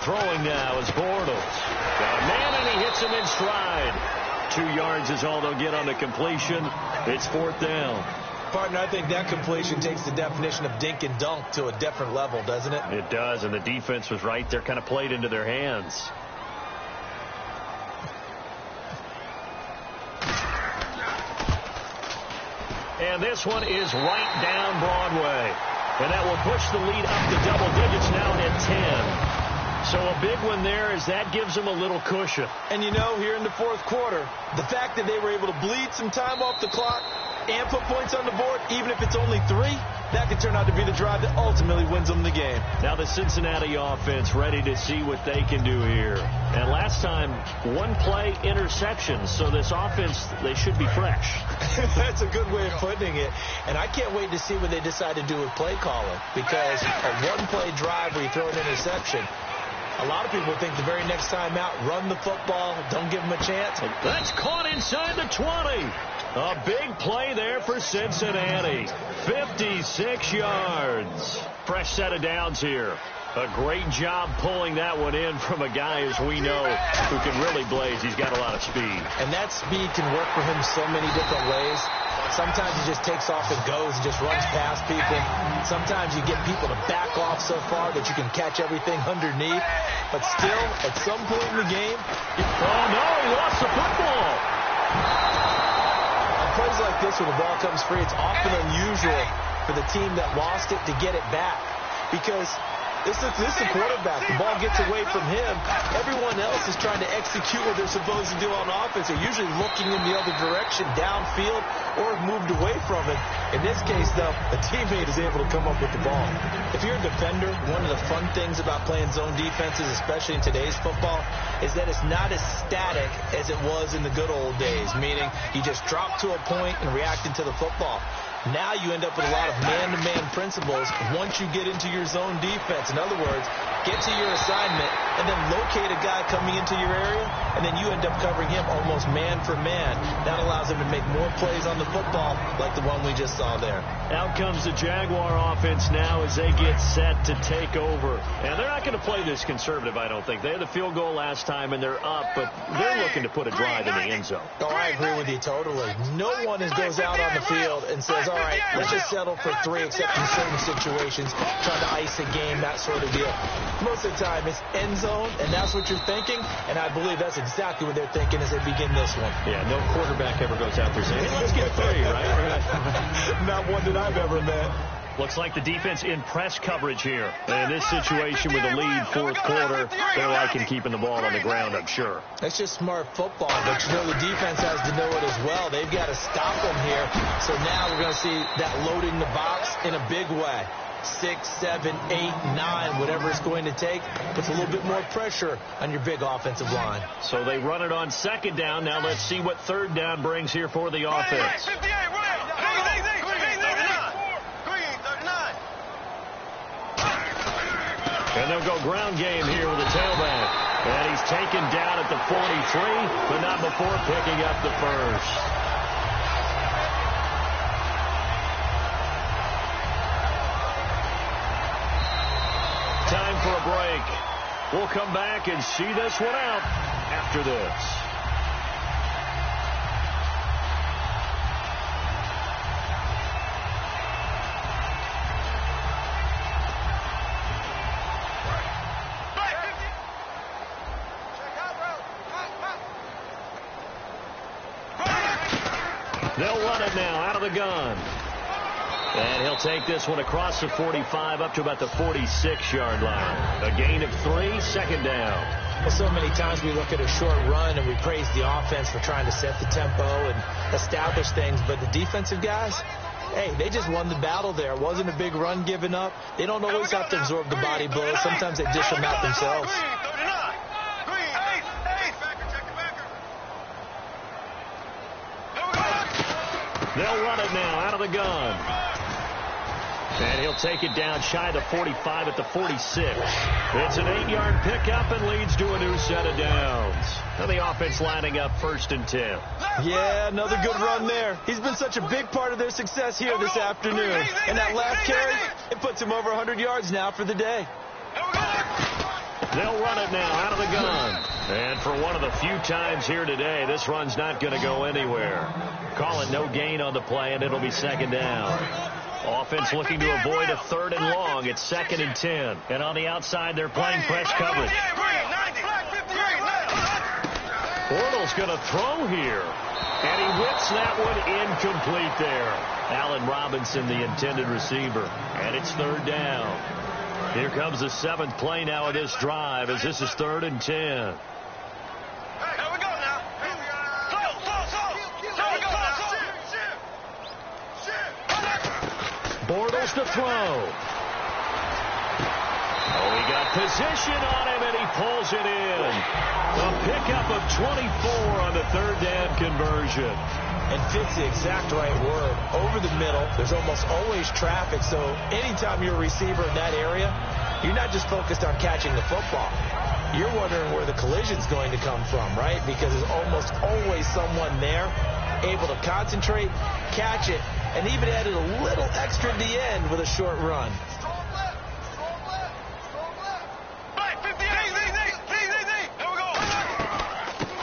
Throwing now is Bortles. Got a man, and he hits him in stride. 2 yards is all they'll get on the completion. It's fourth down. Partner, I think that completion takes the definition of dink and dunk to a different level, doesn't it? It does, and the defense was right there, kind of played into their hands. And this one is right down Broadway. And that will push the lead up to double digits now at 10. So a big one there as that gives them a little cushion. And you know, here in the fourth quarter, the fact that they were able to bleed some time off the clock and put points on the board, even if it's only 3, that could turn out to be the drive that ultimately wins them the game. Now the Cincinnati offense ready to see what they can do here. And last time, 1 play interception, so this offense, they should be fresh. That's a good way of putting it. And I can't wait to see what they decide to do with play calling, because a 1-play drive where you throw an interception, a lot of people think the very next time out, run the football, don't give them a chance. That's caught inside the 20. A big play there for Cincinnati. 56 yards. Fresh set of downs here. A great job pulling that one in from a guy, as we know, who can really blaze. He's got a lot of speed. And that speed can work for him so many different ways. Sometimes he just takes off and goes and just runs past people. Sometimes you get people to back off so far that you can catch everything underneath. But still, at some point in the game... Oh, no, he lost the football. On plays like this where the ball comes free, it's often unusual for the team that lost it to get it back. Because this is the quarterback. The ball gets away from him. Everyone else is trying to execute what they're supposed to do on offense. They're usually looking in the other direction, downfield, or moved away from it. In this case, though, the teammate is able to come up with the ball. If you're a defender, one of the fun things about playing zone defenses, especially in today's football, is that it's not as static as it was in the good old days, meaning you just drop to a point and react into the football. Now you end up with a lot of man-to-man principles once you get into your zone defense. In other words, get to your assignment and then locate a guy coming into your area, and then you end up covering him almost man for man. That allows him to make more plays on the football like the one we just saw there. Out comes the Jaguar offense now as they get set to take over. And they're not going to play this conservative, I don't think. They had the field goal last time, and they're up, but they're looking to put a drive in the end zone. Oh, I agree with you totally. No one goes out on the field and says, all right, let's just settle for 3 except in certain situations, trying to ice a game, that sort of deal. Most of the time, it's end zone, and that's what you're thinking, and I believe that's exactly what they're thinking as they begin this one. Yeah, no quarterback ever goes out there saying, hey, let's get 3, right? Not one that I've ever met. Looks like the defense in press coverage here. And in this situation with the lead fourth quarter, they're liking keeping the ball on the ground, I'm sure. That's just smart football, but you know the defense has to know it as well. They've got to stop them here. So now we're going to see that loading the box in a big way. 6, 7, 8, 9, whatever it's going to take, puts a little bit more pressure on your big offensive line. So they run it on second down. Now let's see what third down brings here for the offense. And they'll go ground game here with the tailback. And he's taken down at the 43, but not before picking up the first. Time for a break. We'll come back and see this one out after this. They'll run it now out of the gun. And he'll take this one across the 45 up to about the 46-yard line. A gain of 3, second down. Well, so many times we look at a short run and we praise the offense for trying to set the tempo and establish things. But the defensive guys, Hey, they just won the battle there. It wasn't a big run given up. They don't always have to absorb the body blows. Sometimes they dish them out themselves. They'll run it now out of the gun. And he'll take it down shy of the 45 at the 46. It's an 8-yard pickup and leads to a new set of downs. And the offense lining up 1st and 10. Yeah, another good run there. He's been such a big part of their success here this afternoon. And that last carry, it puts him over 100 yards now for the day. They'll run it now out of the gun. And for one of the few times here today, this run's not going to go anywhere. Call it no gain on the play, and it'll be 2nd down. Offense looking to avoid a 3rd and long. It's 2nd and 10. And on the outside, they're playing press coverage. Bortles going to throw here. And he whips that one incomplete there. Allen Robinson, the intended receiver. And it's 3rd down. Here comes the 7th play now of this drive as this is 3rd and 10. Bortles to throw. Oh, he got position on him, and he pulls it in. A pickup of 24 on the 3rd down conversion. And fits the exact right word. Over the middle, there's almost always traffic, so anytime you're a receiver in that area, you're not just focused on catching the football. You're wondering where the collision's going to come from, right? Because there's almost always someone there able to concentrate, catch it, and even added a little extra at the end with a short run.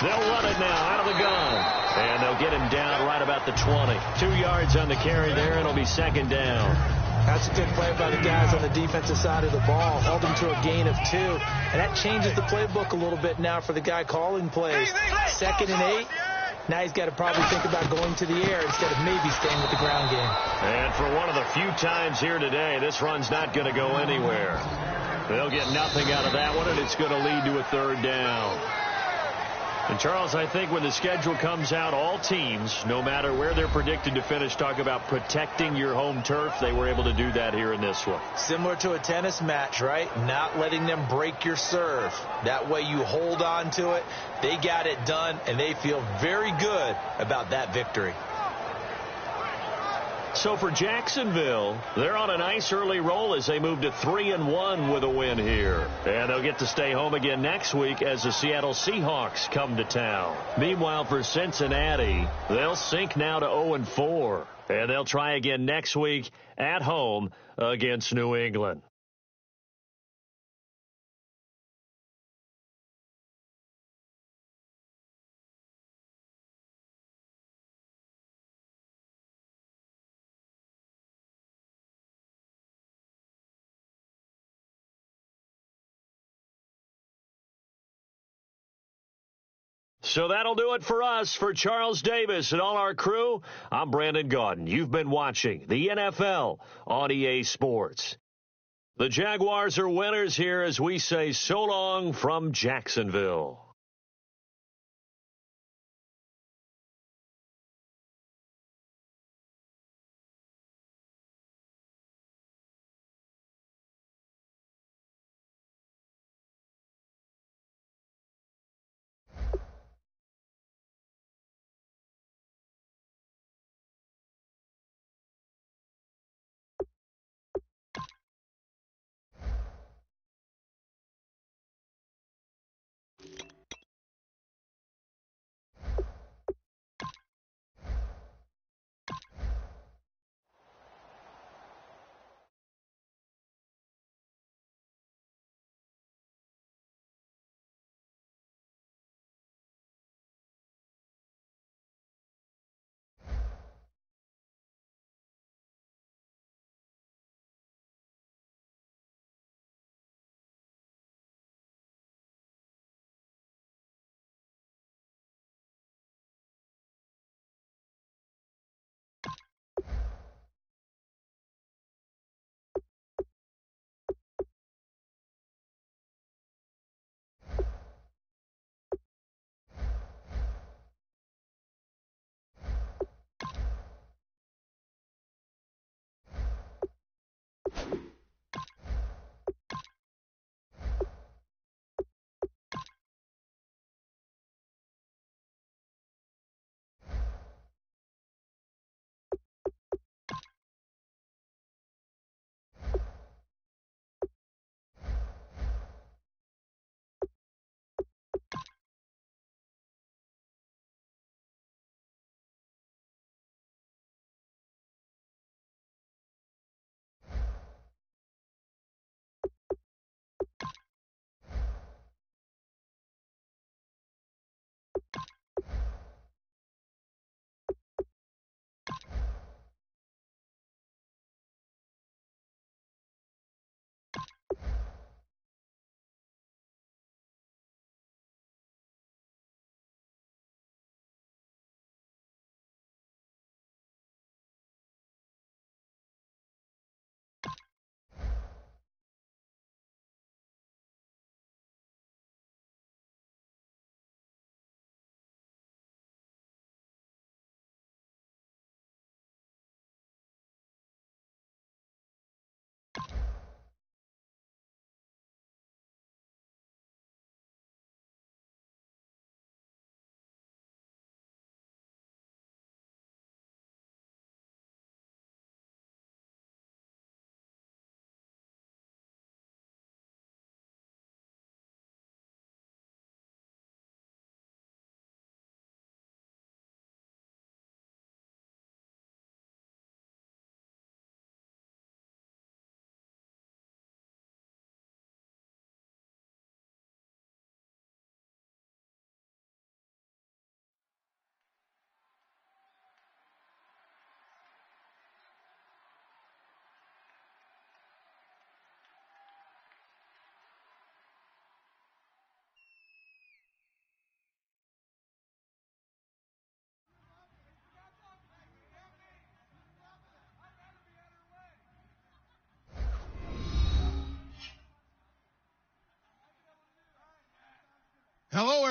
They'll run it now out of the gun. And they'll get him down right about the 20. 2 yards on the carry there, and it'll be 2nd down. That's a good play by the guys on the defensive side of the ball. Held them to a gain of 2. And that changes the playbook a little bit now for the guy calling plays. 2nd and 8. Now he's got to probably think about going to the air instead of maybe staying with the ground game. And for one of the few times here today, this run's not going to go anywhere. They'll get nothing out of that one, and it's going to lead to a 3rd down. And, Charles, I think when the schedule comes out, all teams, no matter where they're predicted to finish, talk about protecting your home turf. They were able to do that here in this one. Similar to a tennis match, right? Not letting them break your serve. That way you hold on to it. They got it done, and they feel very good about that victory. So for Jacksonville, they're on a nice early roll as they move to 3-1 with a win here. And they'll get to stay home again next week as the Seattle Seahawks come to town. Meanwhile, for Cincinnati, they'll sink now to 0-4. And they'll try again next week at home against New England. So that'll do it for us. For Charles Davis and all our crew, I'm Brandon Gaudin. You've been watching the NFL on EA Sports. The Jaguars are winners here as we say so long from Jacksonville.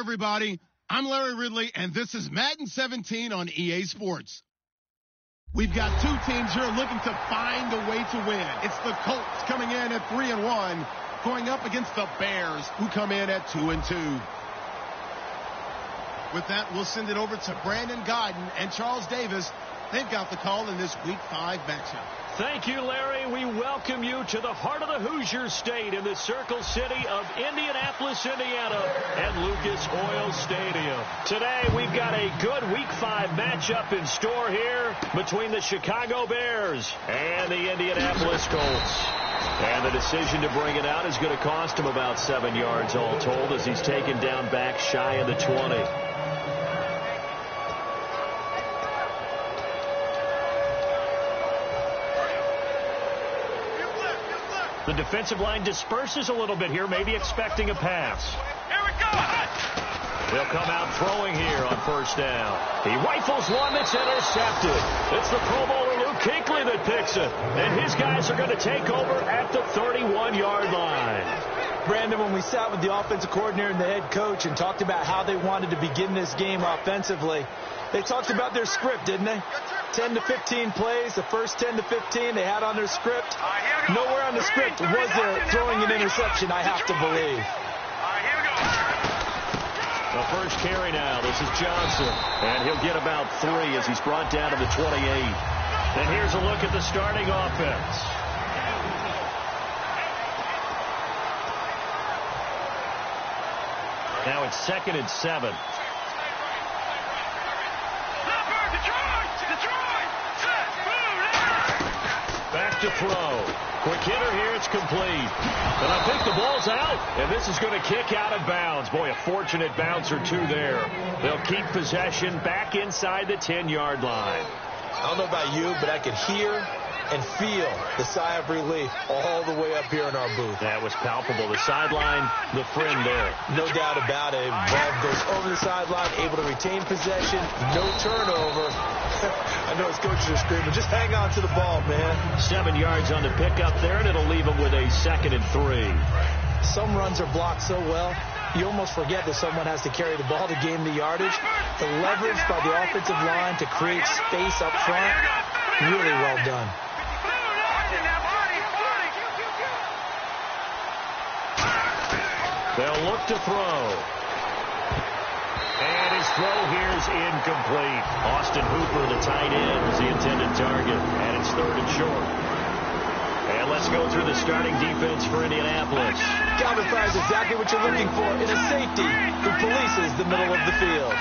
everybody. I'm Larry Ridley, and this is Madden 17 on EA Sports. We've got two teams here looking to find a way to win. It's the Colts coming in at 3-1, going up against the Bears, who come in at 2-2. With that, we'll send it over to Brandon Godden and Charles Davis. They've got the call in this Week 5 matchup. Thank you, Larry. We welcome you to the heart of the Hoosier State in the Circle City of Indianapolis, Indiana, at Lucas Oil Stadium. Today, we've got a good Week 5 matchup in store here between the Chicago Bears and the Indianapolis Colts. And the decision to bring it out is going to cost him about 7 yards all told as he's taken down back shy of the 20. The defensive line disperses a little bit here, maybe expecting a pass. Here we go. They'll come out throwing here on first down. He rifles one that's intercepted. It's the Pro Bowler Luke Kuechly that picks it. And his guys are going to take over at the 31-yard line. Brandon, when we sat with the offensive coordinator and the head coach and talked about how they wanted to begin this game offensively, they talked about their script, didn't they? 10 to 15 plays, the first 10 to 15 they had on their script. Nowhere on the script was there throwing an interception, I have to believe. The first carry now. This is Johnson. And he'll get about 3 as he's brought down to the 28. And here's a look at the starting offense. Now it's 2nd and 7. Back to throw. Quick hitter here. It's complete. And I think the ball's out. And this is going to kick out of bounds. Boy, a fortunate bounce or two there. They'll keep possession back inside the 10-yard line. I don't know about you, but I could hear and feel the sigh of relief all the way up here in our booth. That was palpable. The sideline, the friend there. No doubt about it. Ball goes over the sideline, able to retain possession, no turnover. I know his coaches are screaming, just hang on to the ball, man. 7 yards on the pickup there, and it'll leave him with a 2nd and 3. Some runs are blocked so well, you almost forget that someone has to carry the ball to gain the yardage. The leverage by the offensive line to create space up front, really well done. They'll look to throw. And his throw here is incomplete. Austin Hooper, the tight end, is the intended target. And it's 3rd and short. And let's go through the starting defense for Indianapolis. Calvin fires exactly what you're looking for in a safety who polices the middle of the field.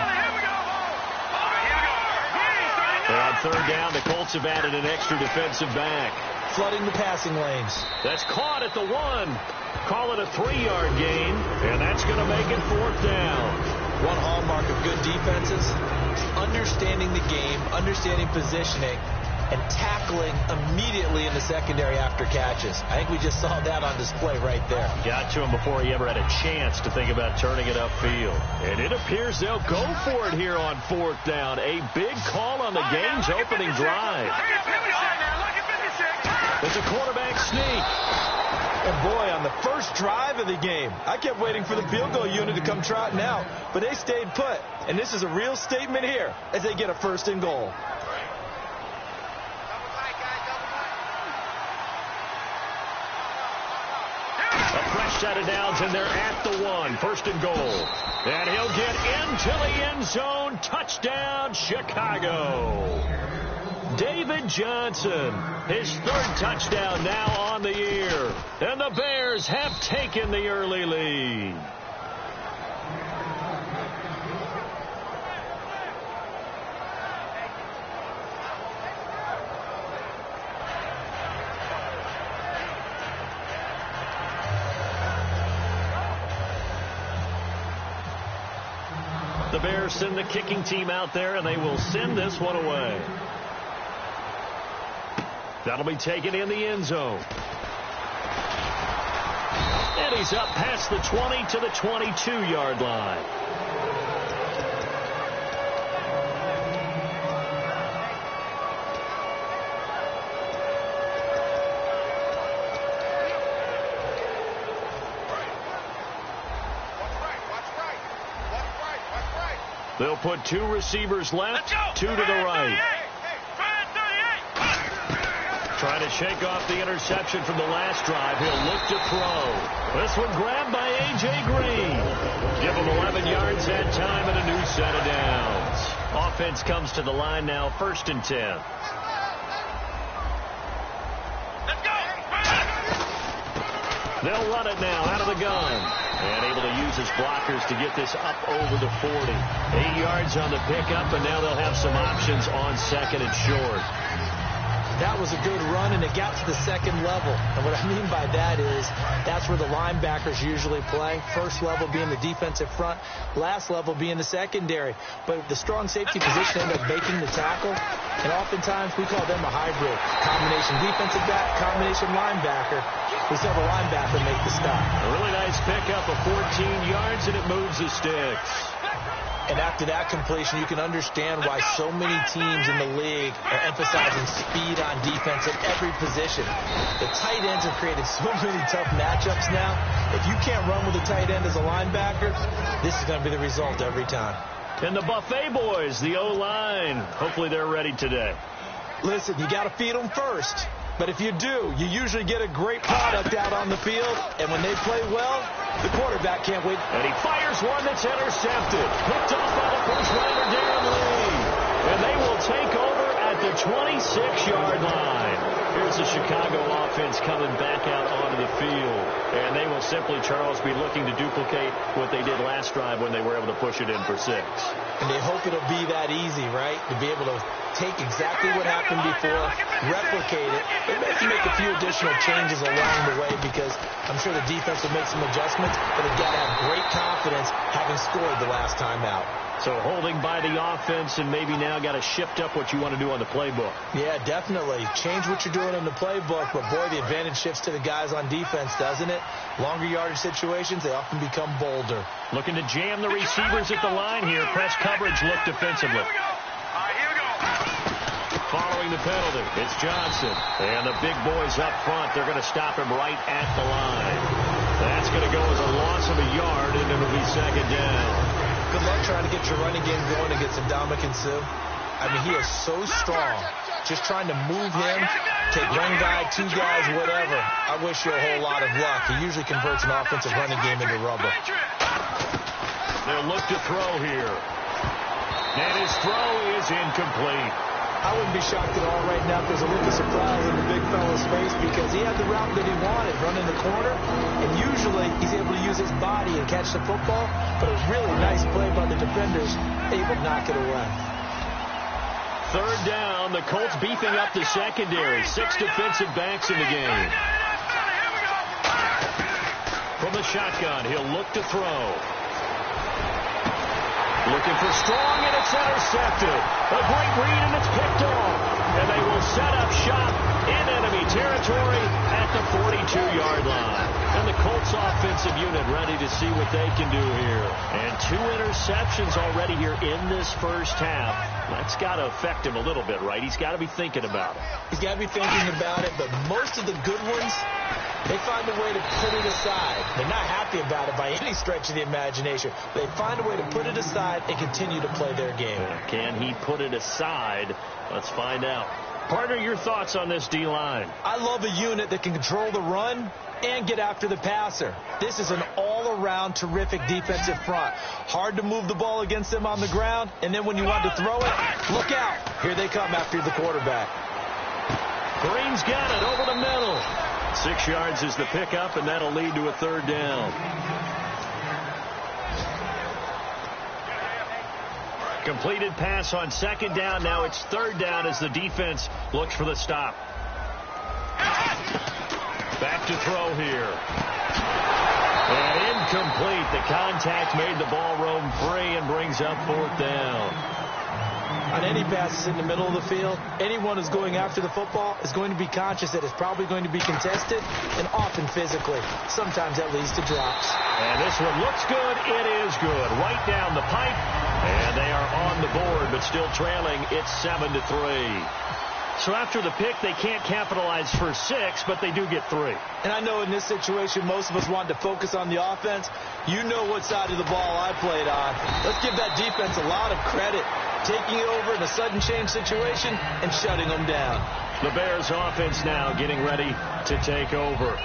And on 3rd down, the Colts have added an extra defensive back. Flooding the passing lanes. That's caught at the 1. Call it a 3-yard gain, and that's going to make it 4th down. One hallmark of good defenses, understanding the game, understanding positioning, and tackling immediately in the secondary after catches. I think we just saw that on display right there. Got to him before he ever had a chance to think about turning it upfield. And it appears they'll go for it here on 4th down. A big call on the game's opening drive. It's a quarterback sneak. And boy, on the first drive of the game, I kept waiting for the field goal unit to come trotting out, but they stayed put. And this is a real statement here as they get a 1st and goal. A fresh set of downs, and they're at the 1. 1st and goal. And he'll get into the end zone. Touchdown, Chicago. David Johnson, his 3rd touchdown now on the year. And the Bears have taken the early lead. The Bears send the kicking team out there, and they will send this one away. That'll be taken in the end zone. And he's up past the 20 to the 22-yard line. They'll put 2 receivers left, 2 to the right. Trying to shake off the interception from the last drive. He'll look to throw. This one grabbed by A.J. Green. Give him 11 yards that time and a new set of downs. Offense comes to the line now, 1st and 10. Let's go. They'll run it now out of the gun. And able to use his blockers to get this up over the 40. 8 yards on the pickup, and now they'll have some options on 2nd and short. That was a good run, and it got to the 2nd level. And what I mean by that is that's where the linebackers usually play. 1st level being the defensive front, last level being the secondary. But the strong safety position ended up making the tackle, and oftentimes we call them a hybrid. Combination defensive back, combination linebacker. We saw the linebacker make the stop. A really nice pickup of 14 yards, and it moves the sticks. And after that completion, you can understand why so many teams in the league are emphasizing speed on defense at every position. The tight ends have created so many tough matchups now. If you can't run with a tight end as a linebacker, this is going to be the result every time. And the Buffet boys, the O-line, hopefully they're ready today. Listen, you got to feed them first. But if you do, you usually get a great product out on the field. And when they play well, the quarterback can't wait. And he fires one that's intercepted. Picked off by the first rounder, Darren Lee. And they will take over at the 26-yard line. Here's the Chicago offense coming back out onto the field. And they will simply, Charles, be looking to duplicate what they did last drive when they were able to push it in for 6. And they hope it'll be that easy, right? To be able to take exactly what happened before, replicate it. They may have to make a few additional changes along the way because I'm sure the defense will make some adjustments, but they've got to have great confidence having scored the last time out. So holding by the offense and maybe now got to shift up what you want to do on the playbook. Yeah, definitely. Change what you're doing in the playbook, but boy, the advantage shifts to the guys on defense, doesn't it? Longer yardage situations, they often become bolder. Looking to jam the receivers at the line here. Press coverage look defensively. Following the penalty, it's Johnson. And the big boys up front, they're going to stop him right at the line. That's going to go as a loss of a yard, and it'll be 2nd down. Good luck trying to get your running game going against Ndamukong Suh. I mean, he is so strong. Just trying to move him, take one guy, 2 guys, whatever. I wish you a whole lot of luck. He usually converts an offensive running game into rubber. They'll look to throw here. And his throw is incomplete. I wouldn't be shocked at all right now if there's a look of surprise in the big fella's face because he had the route that he wanted, running the corner, and usually he's able to use his body and catch the football, but a really nice play by the defenders, able to knock it away. 3rd down, the Colts beefing up the secondary. 6 defensive backs in the game. From the shotgun, he'll look to throw. Looking for strong, and it's intercepted. A great read, and it's picked off. And they will set up shop in enemy territory at the 42-yard line. And the Colts offensive unit ready to see what they can do here. And 2 interceptions already here in this first half. That's got to affect him a little bit, right? He's got to be thinking about it. He's got to be thinking about it, but most of the good ones, they find a way to put it aside. They're not happy about it by any stretch of the imagination. They find a way to put it aside and continue to play their game. Can he put it aside? Let's find out. Partner, your thoughts on this D-line? I love a unit that can control the run and get after the passer. This is an all-around terrific defensive front. Hard to move the ball against them on the ground, and then when you want to throw it, look out. Here they come after the quarterback. Green's got it over the middle. 6 yards is the pickup, and that'll lead to a 3rd down. Completed pass on 2nd down. Now it's 3rd down as the defense looks for the stop. Back to throw here. And incomplete. The contact made the ball roam free and brings up 4th down. On any passes in the middle of the field, anyone who's going after the football is going to be conscious that it's probably going to be contested and often physically. Sometimes that leads to drops. And this one looks good. It is good. Right down the pipe. And they are on the board, but still trailing. It's 7-3. So after the pick, they can't capitalize for 6, but they do get 3. And I know in this situation, most of us wanted to focus on the offense. You know what side of the ball I played on. Let's give that defense a lot of credit, taking it over in a sudden change situation and shutting them down. The Bears offense now getting ready to take over.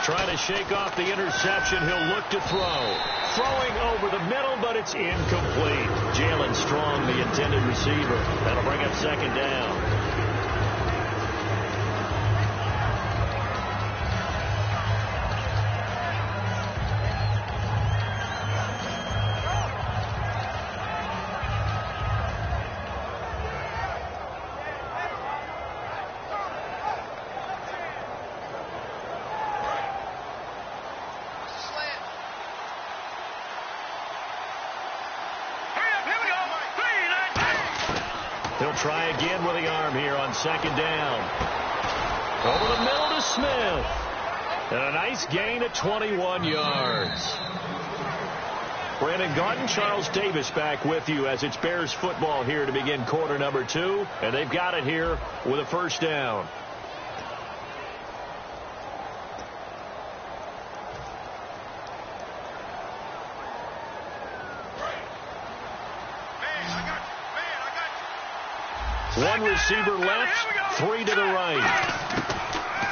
Trying to shake off the interception. He'll look to throw. Throwing over the middle, but it's incomplete. Jalen Strong, the intended receiver. That'll bring up second down. He'll try again with the arm here on second down. Over the middle to Smith. And a nice gain at 21 yards. Brandon Garden, Charles Davis back with you as it's Bears football here to begin quarter number 2. And they've got it here with a first down. One receiver left, 3 to the right.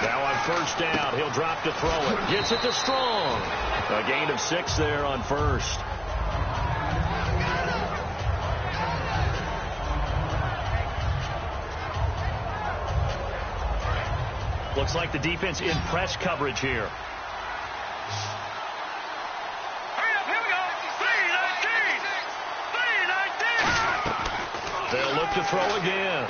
Now on first down, he'll drop to throw it. Gets it to Strong. A gain of 6 there on first. Looks like the defense in press coverage here. They'll look to throw again.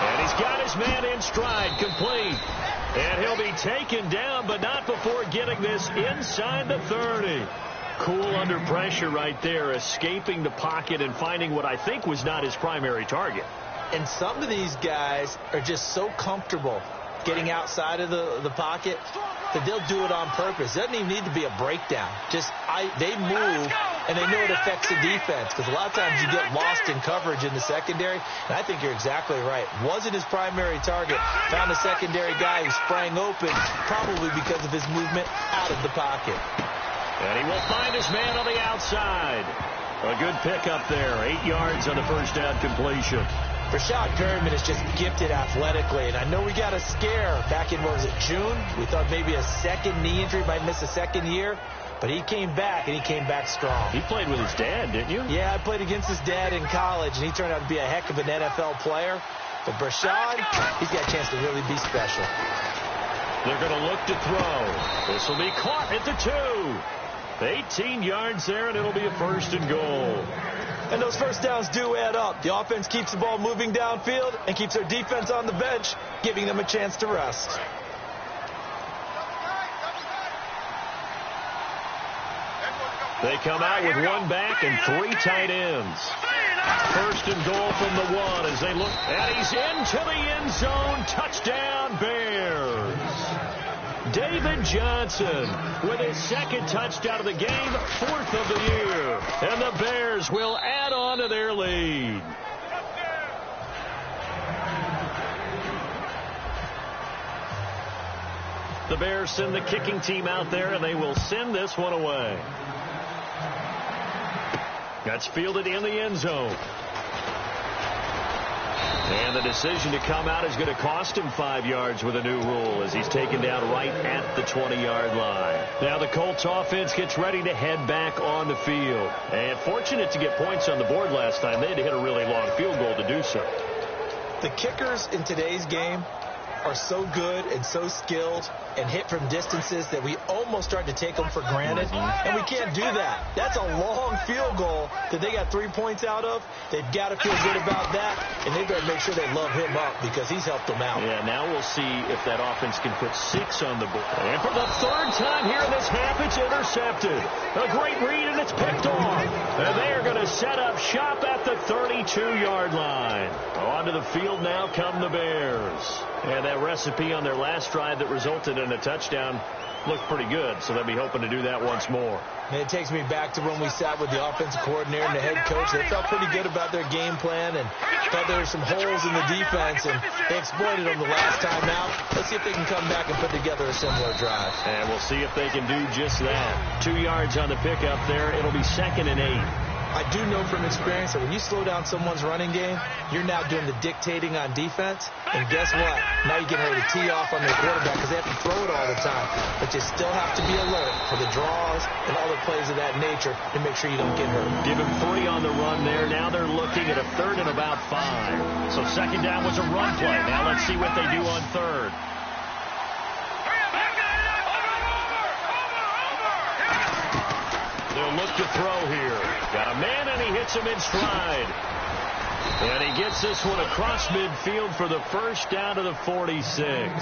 And he's got his man in stride, complete. And he'll be taken down, but not before getting this inside the 30. Cool under pressure right there, escaping the pocket and finding what I think was not his primary target. And some of these guys are just so comfortable getting outside of the pocket that they'll do it on purpose. It doesn't even need to be a breakdown. They move, and they know it affects the defense, because a lot of times you get lost in coverage in the secondary. And I think you're exactly right. Wasn't his primary target. Found a secondary guy who sprang open, probably because of his movement out of the pocket. And he will find his man on the outside. A good pickup there. 8 yards on the first down completion. Rashad Perriman is just gifted athletically, and I know we got a scare back in, June? We thought maybe a second knee injury, might miss a second year, but he came back, and he came back strong. He played with his dad, didn't you? Yeah, I played against his dad in college, and he turned out to be a heck of an NFL player. But Rashad, he's got a chance to really be special. They're going to look to throw. This will be caught at the 2. 18 yards there, and it'll be a first and goal. And those first downs do add up. The offense keeps the ball moving downfield and keeps their defense on the bench, giving them a chance to rest. They come out with 1 back and 3 tight ends. First and goal from the 1 as they look. And he's into the end zone. Touchdown, Bears. David Johnson with his second touchdown of the game, 4th of the year. And the Bears will add on to their lead. The Bears send the kicking team out there, and they will send this one away. That's fielded in the end zone. And the decision to come out is going to cost him 5 yards with a new rule as he's taken down right at the 20-yard line. Now the Colts offense gets ready to head back on the field. And fortunate to get points on the board last time. They had to hit a really long field goal to do so. The kickers in today's game are so good and so skilled and hit from distances that we almost start to take them for granted, and we can't do that. That's a long field goal that they got 3 points out of. They've got to feel good about that, and they better make sure they love him up because he's helped them out. Yeah, now we'll see if that offense can put 6 on the board. And for the 3rd time here in this half, it's intercepted. A great read, and it's picked off. And they are going to set up shop at the 32-yard line. Onto the field now come the Bears. And that recipe on their last drive that resulted in a touchdown looked pretty good, so they'll be hoping to do that once more. And it takes me back to when we sat with the offensive coordinator and the head coach. They felt pretty good about their game plan and thought there were some holes in the defense, and they exploited them the last time out. Let's see if they can come back and put together a similar drive. And we'll see if they can do just that. 2 yards on the pickup there. It'll be 2nd and 8. I do know from experience that when you slow down someone's running game, you're now doing the dictating on defense. And guess what? Now you're getting ready to tee off on their quarterback because they have to throw it all the time. But you still have to be alert for the draws and other plays of that nature to make sure you don't get hurt. Give him 3 on the run there. Now they're looking at a 3rd and about 5. So 2nd down was a run play. Now let's see what they do on 3rd. They'll look to throw here. Got a man, and he hits him in stride. And he gets this one across midfield for the first down to the 46.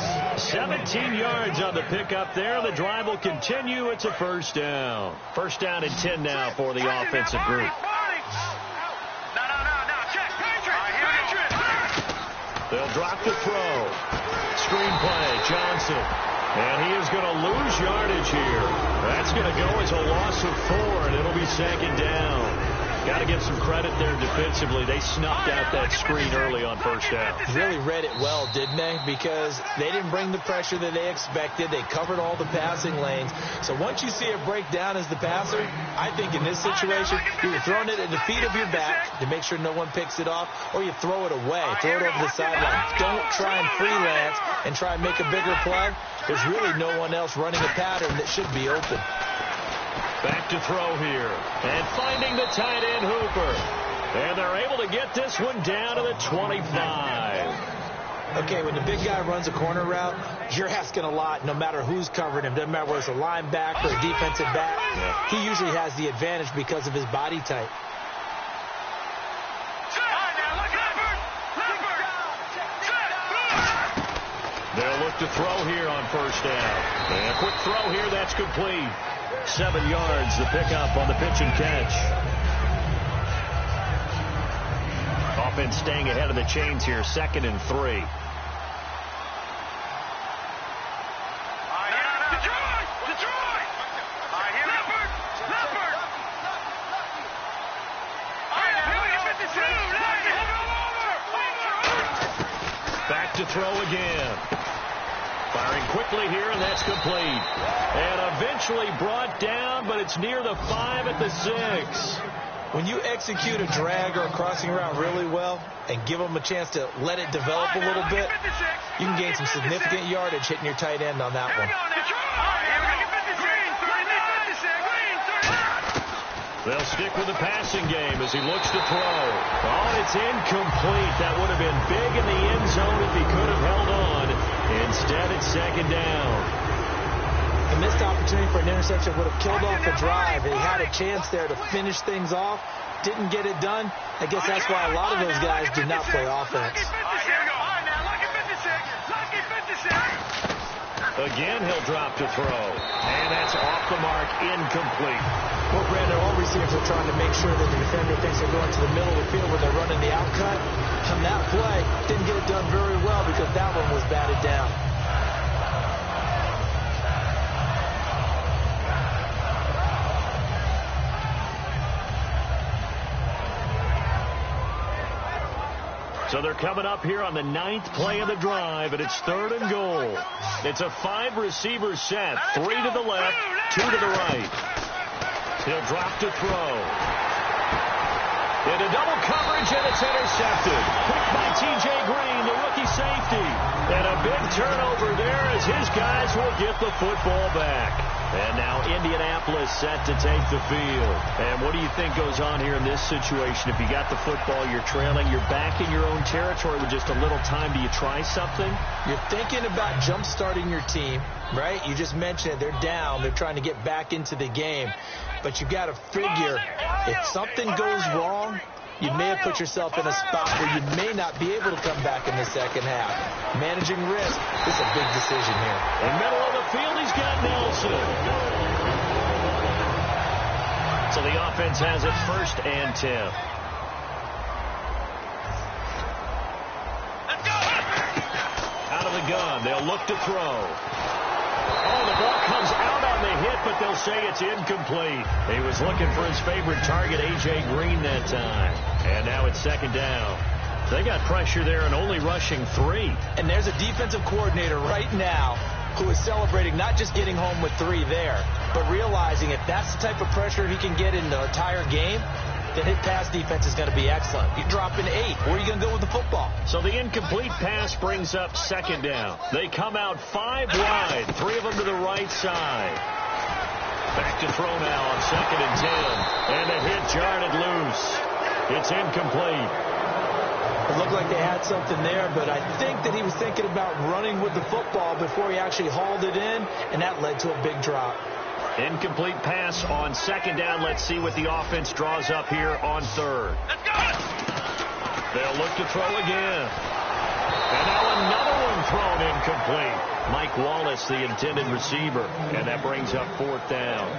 17 yards on the pickup there. The drive will continue. It's a first down. First down and 10 now for the offensive group. They'll drop the throw. Screenplay, Johnson. And he is going to lose yardage here. That's going to go as a loss of 4, and it'll be 2nd down. Got to give some credit there defensively. They snuffed out that screen early on first down. Really read it well, didn't they? Because they didn't bring the pressure that they expected. They covered all the passing lanes. So once you see it break down as the passer, I think in this situation, you're throwing it at the feet of your back to make sure no one picks it off, or you throw it away, throw it over the sideline. Don't try and freelance and try and make a bigger play. There's really no one else running a pattern that should be open. Back to throw here. And finding the tight end, Hooper. And they're able to get this one down to the 25. Okay, when the big guy runs a corner route, you're asking a lot no matter who's covering him. Doesn't matter whether it's a linebacker or a defensive back. Yeah. He usually has the advantage because of his body type. They'll look to throw here on first down. And a quick throw here, that's complete. 7 yards, the pickup on the pitch and catch. Offense staying ahead of the chains here, 2nd and 3. Back to throw again. Firing quickly here, and that's complete. And eventually brought down, but it's near the 5 at the 6. When you execute a drag or a crossing route really well and give them a chance to let it develop a little bit, you can gain some significant yardage hitting your tight end on that one. They'll stick with the passing game as he looks to throw. Oh, and it's incomplete. That would have been big in the end zone if he could have held on. Instead, it's 2nd down. A missed opportunity for an interception would have killed off the drive. He had a chance there to finish things off. Didn't get it done. I guess that's why a lot of those guys do not play offense. Again, he'll drop to throw. And that's off the mark, incomplete. Well, Brandon, all receivers are trying to make sure that the defender thinks they're going to the middle of the field where they're running the outcut. On that play, didn't get it done very well because that one was batted down. So they're coming up here on the 9th play of the drive, and it's 3rd and goal. It's a 5-receiver set, 3 to the left, 2 to the right. He'll drop to throw. Into double coverage, and it's intercepted. Picked by T.J. Green, the rookie safety. And a big turnover there as his guys will get the football back. And now Indianapolis set to take the field. And what do you think goes on here in this situation? If you got the football, you're trailing, you're back in your own territory with just a little time. Do you try something? You're thinking about jump-starting your team, right? You just mentioned it. They're down. They're trying to get back into the game. But you got to figure if something goes wrong, you may have put yourself in a spot where you may not be able to come back in the second half. Managing risk is a big decision here. In the middle of the field, he's got Nelson. So the offense has it 1st and 10. Out of gun. They'll look to throw. Oh, the ball comes out on the hit, but they'll say it's incomplete. He was looking for his favorite target, A.J. Green, that time. And now it's second down. They got pressure there and only rushing 3. And there's a defensive coordinator right now who is celebrating not just getting home with 3 there, but realizing if that's the type of pressure he can get in the entire game, then his pass defense is going to be excellent. You drop in 8. Where are you going to go with the football? So the incomplete pass brings up second down. They come out 5 wide, 3 of them to the right side. Back to throw now on 2nd and 10. And a hit jarred loose. It's incomplete. It looked like they had something there, but I think that he was thinking about running with the football before he actually hauled it in, and that led to a big drop. Incomplete pass on 2nd down. Let's see what the offense draws up here on 3rd. Let's go! They'll look to throw again. And now another one thrown incomplete. Mike Wallace, the intended receiver, and that brings up 4th down.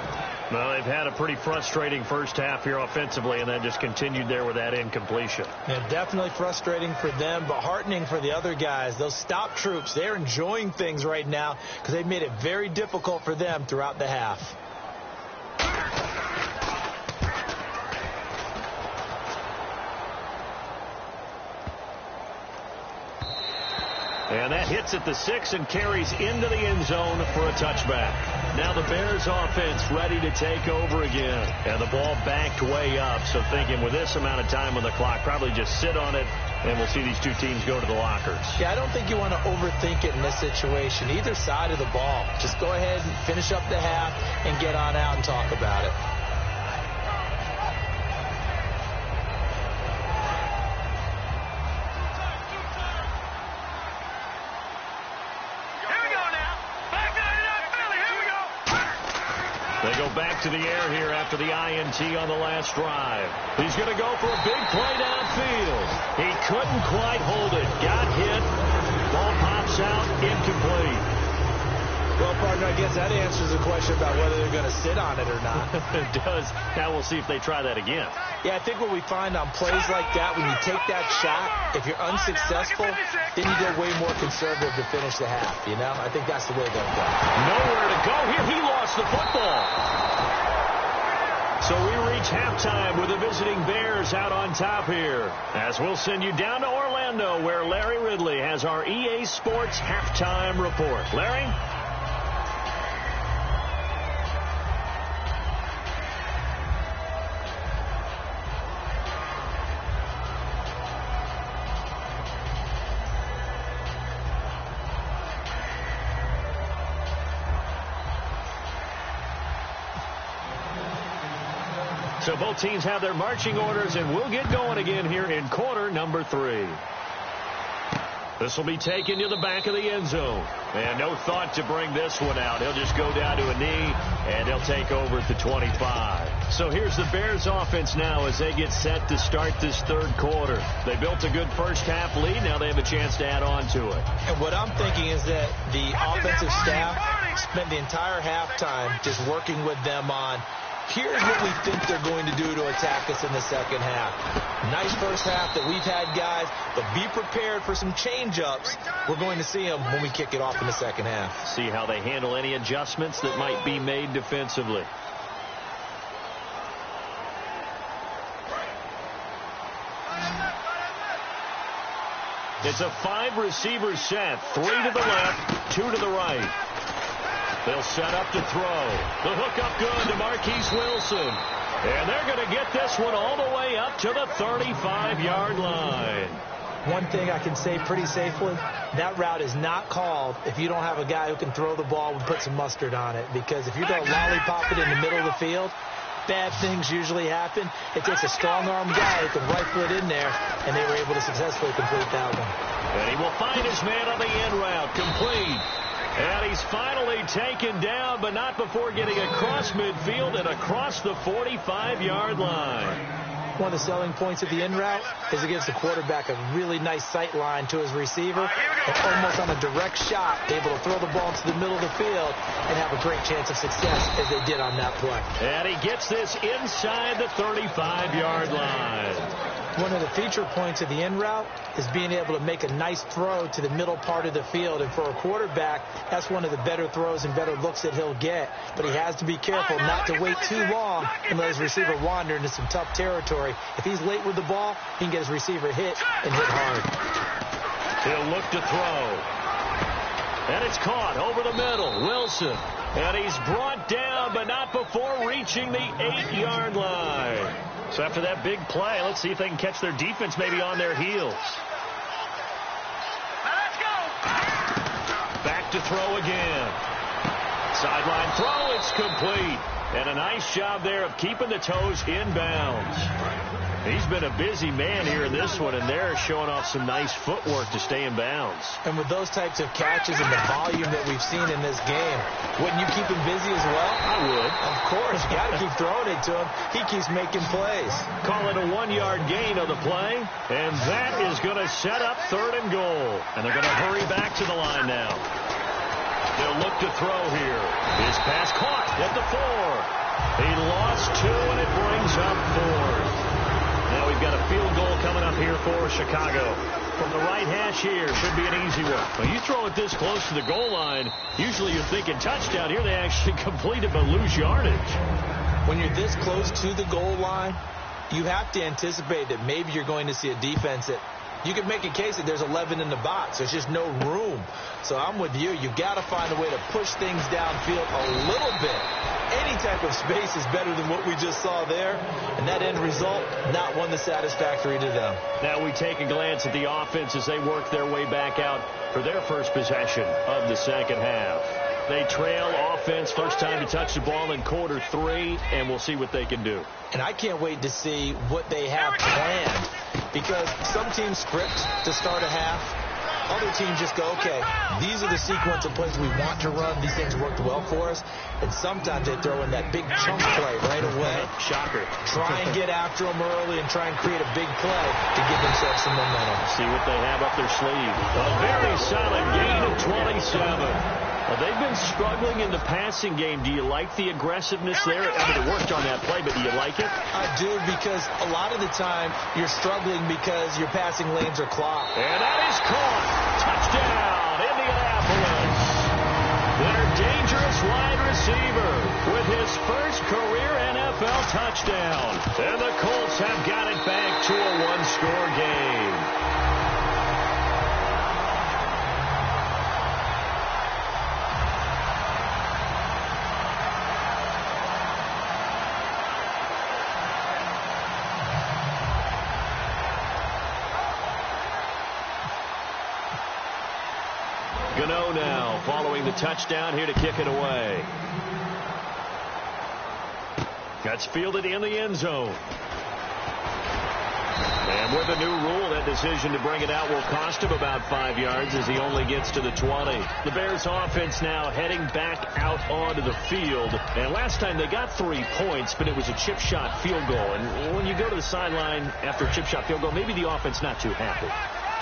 Well, they've had a pretty frustrating first half here offensively, and then just continued there with that incompletion. Yeah, definitely frustrating for them, but heartening for the other guys. Those stop troops, they're enjoying things right now because they've made it very difficult for them throughout the half. And that hits at the 6 and carries into the end zone for a touchback. Now the Bears offense ready to take over again. And the ball backed way up. So thinking with this amount of time on the clock, probably just sit on it, and we'll see these two teams go to the lockers. Yeah, I don't think you want to overthink it in this situation. Either side of the ball. Just go ahead and finish up the half and get on out and talk about it. They go back to the air here after the INT on the last drive. He's going to go for a big play downfield. He couldn't quite hold it. Got hit. Ball pops out. Incomplete. Well, partner, I guess that answers the question about whether they're going to sit on it or not. It does. Now we'll see if they try that again. Yeah, I think what we find on plays like that, when you take that shot, if you're unsuccessful, then you go way more conservative to finish the half, you know? I think that's the way they'll go. Nowhere to go here. He lost the football. So we reach halftime with the visiting Bears out on top here. As we'll send you down to Orlando, where Larry Ridley has our EA Sports halftime report. Larry? So both teams have their marching orders, and we'll get going again here in quarter number 3. This will be taken to the back of the end zone. And no thought to bring this one out. He'll just go down to a knee, and he'll take over at the 25. So here's the Bears offense now as they get set to start this 3rd quarter. They built a good first half lead. Now they have a chance to add on to it. And what I'm thinking is that the offensive staff spent the entire halftime just working with them on, here's what we think they're going to do to attack us in the second half. Nice first half that we've had, guys, but be prepared for some change-ups. We're going to see them when we kick it off in the second half. See how they handle any adjustments that might be made defensively. It's a 5-receiver set, 3 to the left, 2 to the right. They'll set up to throw. The hook up good to Marquise Wilson. And they're going to get this one all the way up to the 35-yard line. One thing I can say pretty safely, that route is not called if you don't have a guy who can throw the ball and put some mustard on it. Because if you're going to lollipop it in the middle of the field, bad things usually happen. It takes a strong-arm guy who can rifle it in there, and they were able to successfully complete that one. And he will find his man on the end route, complete. And he's finally taken down, but not before getting across midfield and across the 45-yard line. One of the selling points of the in route is it gives the quarterback a really nice sight line to his receiver, and almost on a direct shot, able to throw the ball into the middle of the field and have a great chance of success as they did on that play. And he gets this inside the 35-yard line. One of the feature points of the in route is being able to make a nice throw to the middle part of the field. And for a quarterback, that's one of the better throws and better looks that he'll get. But he has to be careful not to wait too long and let his receiver wander into some tough territory. If he's late with the ball, he can get his receiver hit and hit hard. He'll look to throw. And it's caught over the middle. Wilson. And he's brought down, but not before reaching the 8-yard line. So after that big play, let's see if they can catch their defense maybe on their heels. Let's go. Back to throw again. Sideline throw, it's complete. And a nice job there of keeping the toes inbounds. He's been a busy man here in this one, and they're showing off some nice footwork to stay in bounds. And with those types of catches and the volume that we've seen in this game, wouldn't you keep him busy as well? I would. Of course. You got to keep throwing it to him. He keeps making plays. Call it a 1-yard gain on the play, and that is going to set up 3rd and goal. And they're going to hurry back to the line now. They'll look to throw here. His pass caught at the 4. He lost 2, and it brings up 4th. Now we've got a field goal coming up here for Chicago. From the right hash here, should be an easy one. When you throw it this close to the goal line, usually you're thinking touchdown. Here they actually complete it but lose yardage. When you're this close to the goal line, you have to anticipate that maybe you're going to see a defense that you can make a case that there's 11 in the box. There's just no room. So I'm with you. You've got to find a way to push things downfield a little bit. Any type of space is better than what we just saw there. And that end result, not one that's satisfactory to them. Now we take a glance at the offense as they work their way back out for their first possession of the second half. They trail offense, first time to touch the ball in quarter 3, and we'll see what they can do. And I can't wait to see what they have planned, because some teams script to start a half. Other teams just go, okay, these are the sequence of plays we want to run. These things worked well for us. And sometimes they throw in that big chunk play right away. Shocker. Try and get after them early and try and create a big play to give themselves some momentum. See what they have up their sleeve. A very solid gain of 27. They've been struggling in the passing game. Do you like the aggressiveness there? I mean, it worked on that play, but do you like it? I do, because a lot of the time you're struggling because your passing lanes are clogged. And that is caught. Touchdown, Indianapolis. Their dangerous wide receiver with his first career NFL touchdown. And the Colts have got it back to a 1-score game. Gano now following the touchdown here to kick it away. That's fielded in the end zone. And with the new rule, that decision to bring it out will cost him about 5 yards as he only gets to the 20. The Bears offense now heading back out onto the field. And last time they got 3 points, but it was a chip shot field goal. And when you go to the sideline after a chip shot field goal, maybe the offense not too happy.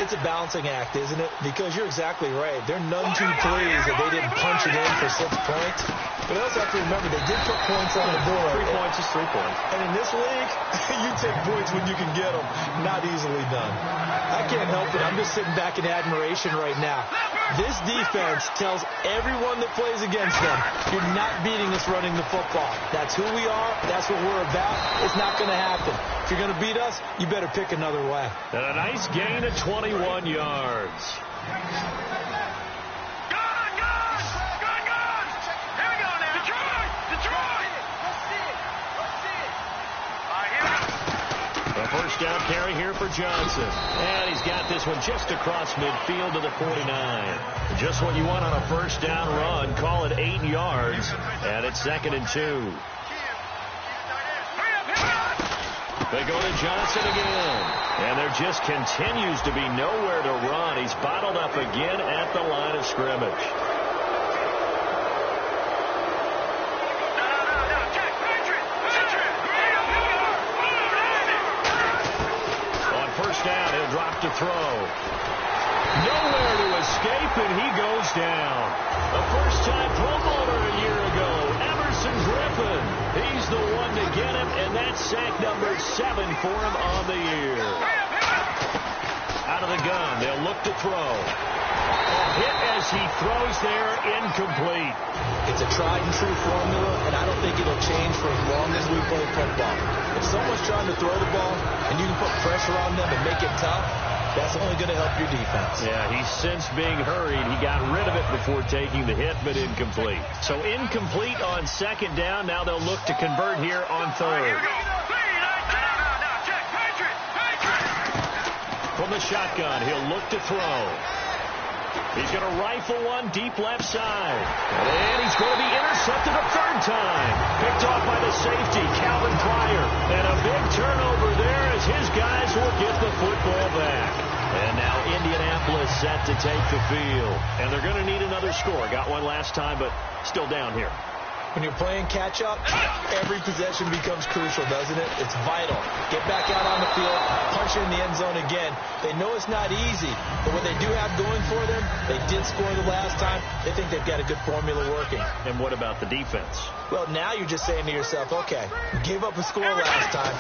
It's a balancing act, isn't it? Because you're exactly right. They're none too pleased that they didn't punch it in for 6 points. But I also have to remember they did put points on the board. 3 points is 3 points. And in this league, you take points when you can get them. Not easily done. I can't help it. I'm just sitting back in admiration right now. This defense tells everyone that plays against them, you're not beating us running the football. That's who we are. That's what we're about. It's not going to happen. If you're going to beat us, you better pick another way. And a nice gain of 21 yards. A first down carry here for Johnson. And he's got this one just across midfield to the 49. Just what you want on a first down run. Call it 8 yards. And it's 2nd and 2. They go to Johnson again. And there just continues to be nowhere to run. He's bottled up again at the line of scrimmage. On first down, he'll drop to throw. Nowhere to escape, and he goes down. A first-time Pro Bowler a year ago, Emerson Griffin. He's the one to get him, and that's sack number 7 for him on the year. Out of the gun, they'll look to throw. Hit as he throws there, incomplete. It's a tried-and-true formula, and I don't think it'll change for as long as we play football. If someone's trying to throw the ball, and you can put pressure on them and make it tough, that's only going to help your defense. Yeah, he's since being hurried. He got rid of it before taking the hit, but incomplete. So incomplete on second down. Now they'll look to convert here on third. From the shotgun, he'll look to throw. He's going to rifle one deep left side. And he's going to be intercepted a third time. Picked off by the safety, Calvin Pryor. And a big turnover there as his guys will get the football back. And now Indianapolis set to take the field. And they're going to need another score. Got one last time, but still down here. When you're playing catch-up, every possession becomes crucial, doesn't it? It's vital. Get back out on the field, punch it in the end zone again. They know it's not easy, but what they do have going for them, they did score the last time. They think they've got a good formula working. And what about the defense? Well, now you're just saying to yourself, okay, we gave up a score last time.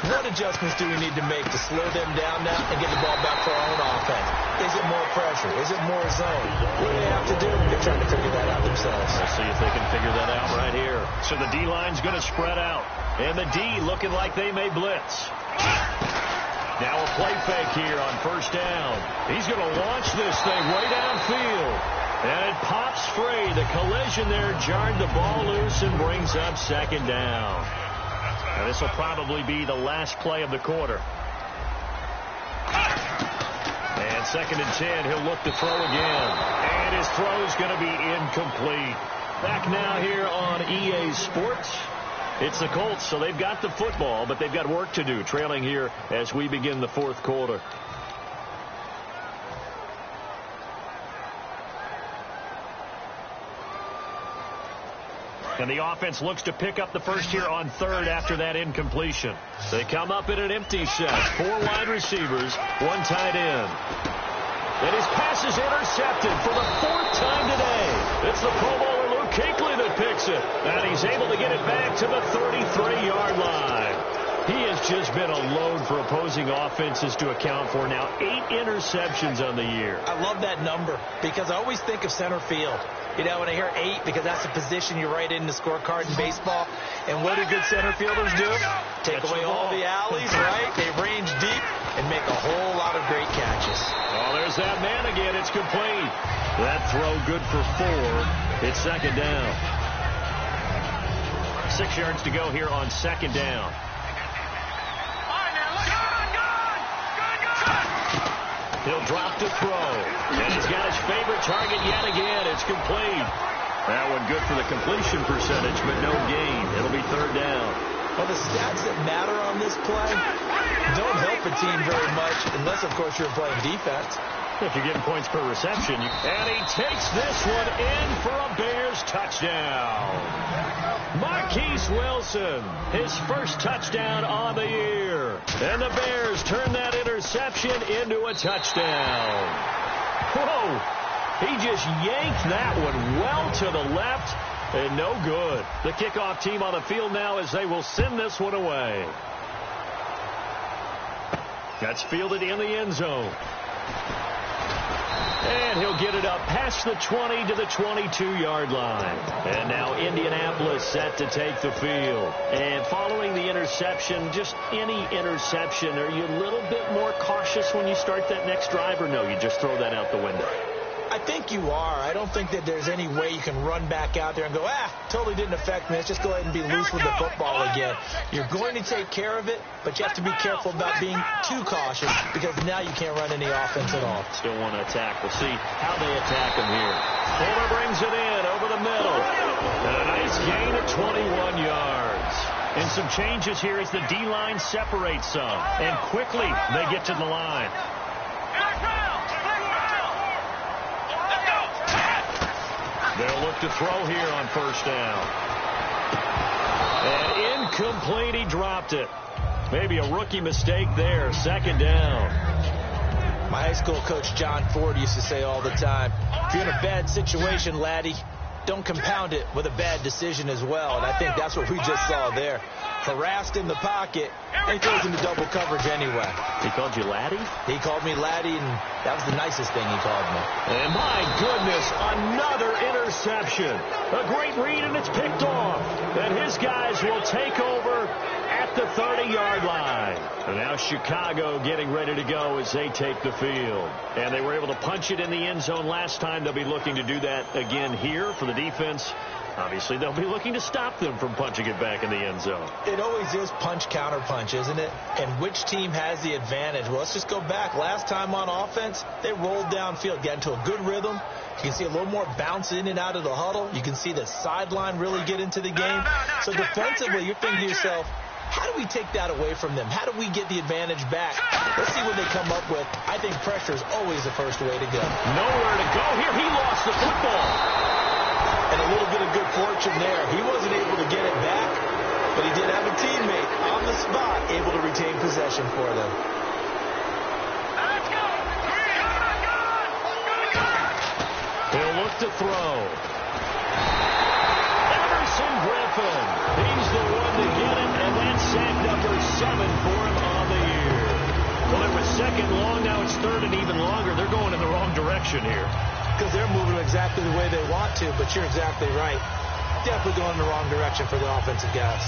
What adjustments do we need to make to slow them down now and get the ball back for our own offense? Is it more pressure? Is it more zone? What do they have to do? They're trying to figure that out themselves. We'll see if they can figure that out right here. So the D-line's going to spread out. And the D looking like they may blitz. Now a play fake here on first down. He's going to launch this thing way downfield. And it pops free. The collision there jarred the ball loose and brings up second down. Now this will probably be the last play of the quarter. And 2nd and 10, he'll look to throw again. And his throw's going to be incomplete. Back now here on EA Sports. It's the Colts, so they've got the football, but they've got work to do, trailing here as we begin the fourth quarter. And the offense looks to pick up the first here on third after that incompletion. They come up in an empty set. 4 wide receivers, 1 tight end. And his pass is intercepted for the 4th time today. It's the Pro Bowler Luke Kuechly that picks it. And he's able to get it back to the 33-yard line. He has just been a load for opposing offenses to account for now. 8 interceptions on the year. I love that number because I always think of center field. You know, when I hear 8, because that's the position you write in the scorecard in baseball. And what do good center fielders do? Take away all the alleys, right? They range deep and make a whole lot of great catches. Oh, there's that man again. It's complete. That throw good for 4. It's second down. 6 yards to go here on second down. He'll drop to throw. And he's got his favorite target yet again. It's complete. That one good for the completion percentage, but no gain. It'll be third down. Well, the stats that matter on this play don't help a team very much unless, of course, you're playing defense. If you're getting points per reception. And he takes this one in for a Bears touchdown. Marquise Wilson, his first touchdown on the year. And the Bears turn that interception into a touchdown. Whoa! He just yanked that one well to the left and no good. The kickoff team on the field now as they will send this one away. That's fielded in the end zone. And he'll get it up past the 20 to the 22-yard line. And now Indianapolis set to take the field. And following the interception, just any interception, are you a little bit more cautious when you start that next drive, or no, you just throw that out the window? I think you are. I don't think that there's any way you can run back out there and go, totally didn't affect me. Let's just go ahead and be loose with the football again. You're going to take care of it, but you have to be careful about being too cautious because now you can't run any offense at all. Still want to attack. We'll see how they attack him here. Fuller brings it in over the middle. And a nice gain of 21 yards. And some changes here as the D-line separates some. And quickly they get to the line. They'll look to throw here on first down. And incomplete, he dropped it. Maybe a rookie mistake there, second down. My high school coach, John Ford, used to say all the time, if you're in a bad situation, laddie, don't compound it with a bad decision as well. And I think that's what we just saw there. Harassed in the pocket, and he throws into double coverage anyway. He called you laddie? He called me laddie, and that was the nicest thing he called me. And my goodness, another interception. A great read, and it's picked off. And his guys will take over at the 30-yard line. And now Chicago getting ready to go as they take the field. And they were able to punch it in the end zone last time. They'll be looking to do that again here for the defense. Obviously, they'll be looking to stop them from punching it back in the end zone. It always is punch, counter punch, isn't it? And which team has the advantage? Well, let's just go back. Last time on offense, they rolled downfield, got into a good rhythm. You can see a little more bounce in and out of the huddle. You can see the sideline really get into the game. So defensively, you're thinking to yourself, how do we take that away from them? How do we get the advantage back? Let's see what they come up with. I think pressure is always the first way to go. Nowhere to go here. He lost the football. And a little bit of good fortune there. He wasn't able to get it back, but he did have a teammate on the spot able to retain possession for them. He'll look to throw. Emerson Griffin. He's the one to get it, and that's sack number 7 for him on the year. Well, it was second long. Now it's third and even longer. They're going in the wrong direction here. Because they're moving exactly the way they want to, but you're exactly right. Definitely going in the wrong direction for the offensive guys.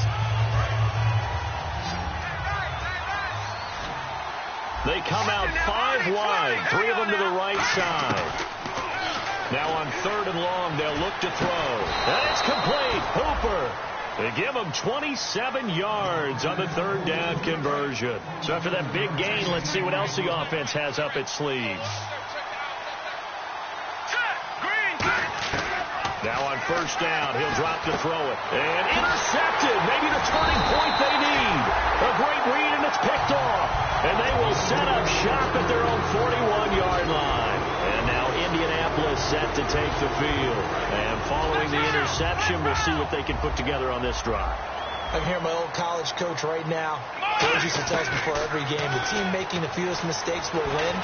They come out 5 wide, 3 of them to the right side. Now on third and long, they'll look to throw. And it's complete. Hooper. They give him 27 yards on the third down conversion. So after that big gain, let's see what else the offense has up its sleeve. Now on first down, he'll drop to throw it. And intercepted. Maybe the turning point they need. A great read, and it's picked off. And they will set up shop at their own 41-yard line. And now Indianapolis set to take the field. And following the interception, we'll see what they can put together on this drive. I'm hearing my old college coach right now. Coach used to tell us before every game, the team making the fewest mistakes will win.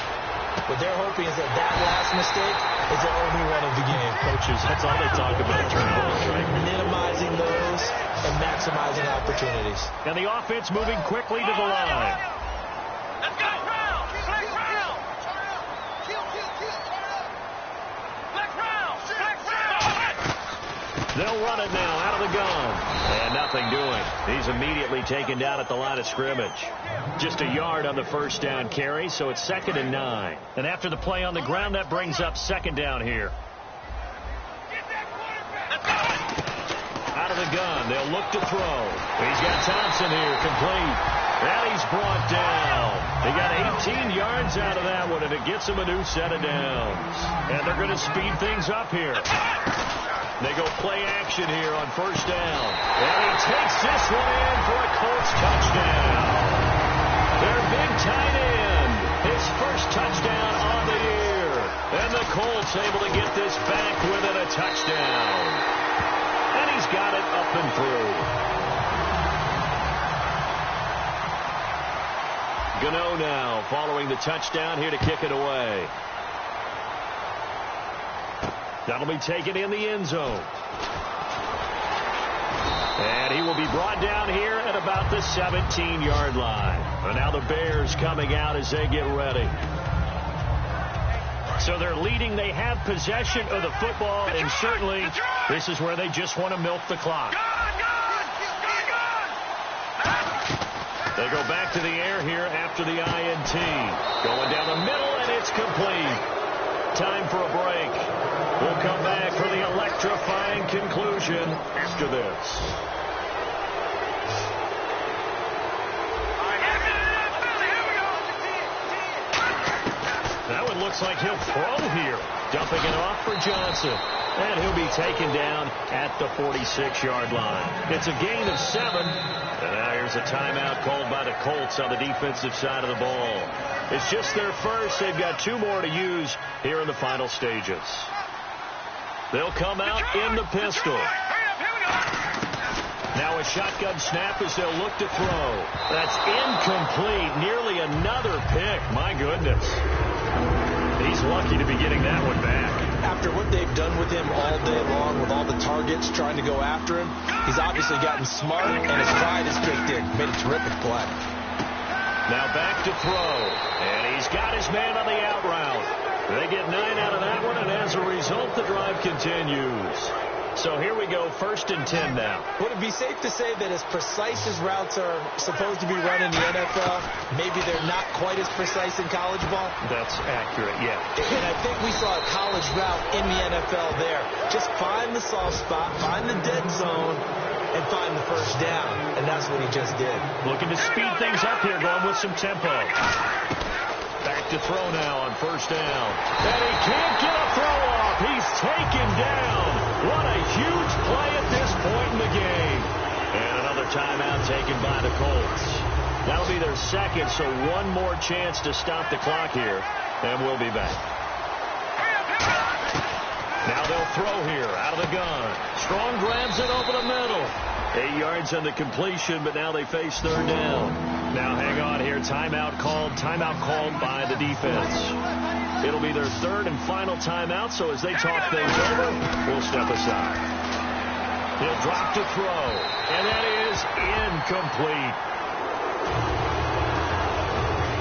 What they're hoping is that last mistake is the only one of the game. Coaches, that's all they talk about, right? Minimizing those and maximizing opportunities. And the offense moving quickly to the line. Let's go! Flex round! Flex round! Flex round! They'll run it now out of the gun. And nothing doing. He's immediately taken down at the line of scrimmage. Just a yard on the first down carry, so it's 2nd and 9. And after the play on the ground, that brings up 2nd down here. Out of the gun, they'll look to throw. He's got Thompson here, complete. And he's brought down. He got 18 yards out of that one, and it gets him a new set of downs. And they're going to speed things up here. They go play action here on first down. And he takes this one in for a Colts touchdown. Their big tight end, his first touchdown on the year. And the Colts able to get this back within a touchdown. And he's got it up and through. Gano now following the touchdown here to kick it away. That'll be taken in the end zone. And he will be brought down here at about the 17-yard line. And now the Bears coming out as they get ready. So they're leading. They have possession of the football, and certainly this is where they just want to milk the clock. They go back to the air here after the INT. Going down the middle, and it's complete. Time for a break. We'll come back for the electrifying conclusion after this. That one looks like he'll throw here. Dumping it off for Johnson. And he'll be taken down at the 46-yard line. It's a gain of 7. And now here's a timeout called by the Colts on the defensive side of the ball. It's just their first. They've got 2 more to use here in the final stages. They'll come out in the pistol. Now a shotgun snap as they'll look to throw. That's incomplete. Nearly another pick. My goodness. He's lucky to be getting that one back. After what they've done with him all day long, with all the targets trying to go after him, he's obviously gotten smart, and his pride has kicked in. Made a terrific play. Now back to throw. And he's got his man on the out route. They get 9 out of that one, and as a result, the drive continues. So here we go, 1st and 10 now. Would it be safe to say that as precise as routes are supposed to be run in the NFL, maybe they're not quite as precise in college ball? That's accurate, yeah. And I think we saw a college route in the NFL there. Just find the soft spot, find the dead zone, and find the first down. And that's what he just did. Looking to speed things up here, going with some tempo. Back to throw now on 1st down. And he can't get a throw off. He's taken down. What a huge play at this point in the game. And another timeout taken by the Colts. That'll be their second, so one more chance to stop the clock here. And we'll be back. Now they'll throw here out of the gun. Strong grabs it over the middle. 8 yards on the completion, but now they face 3rd down. Now hang on here. Timeout called by the defense. It'll be their 3rd and final timeout, so as they talk things over, we'll step aside. He'll drop to throw, and that is incomplete.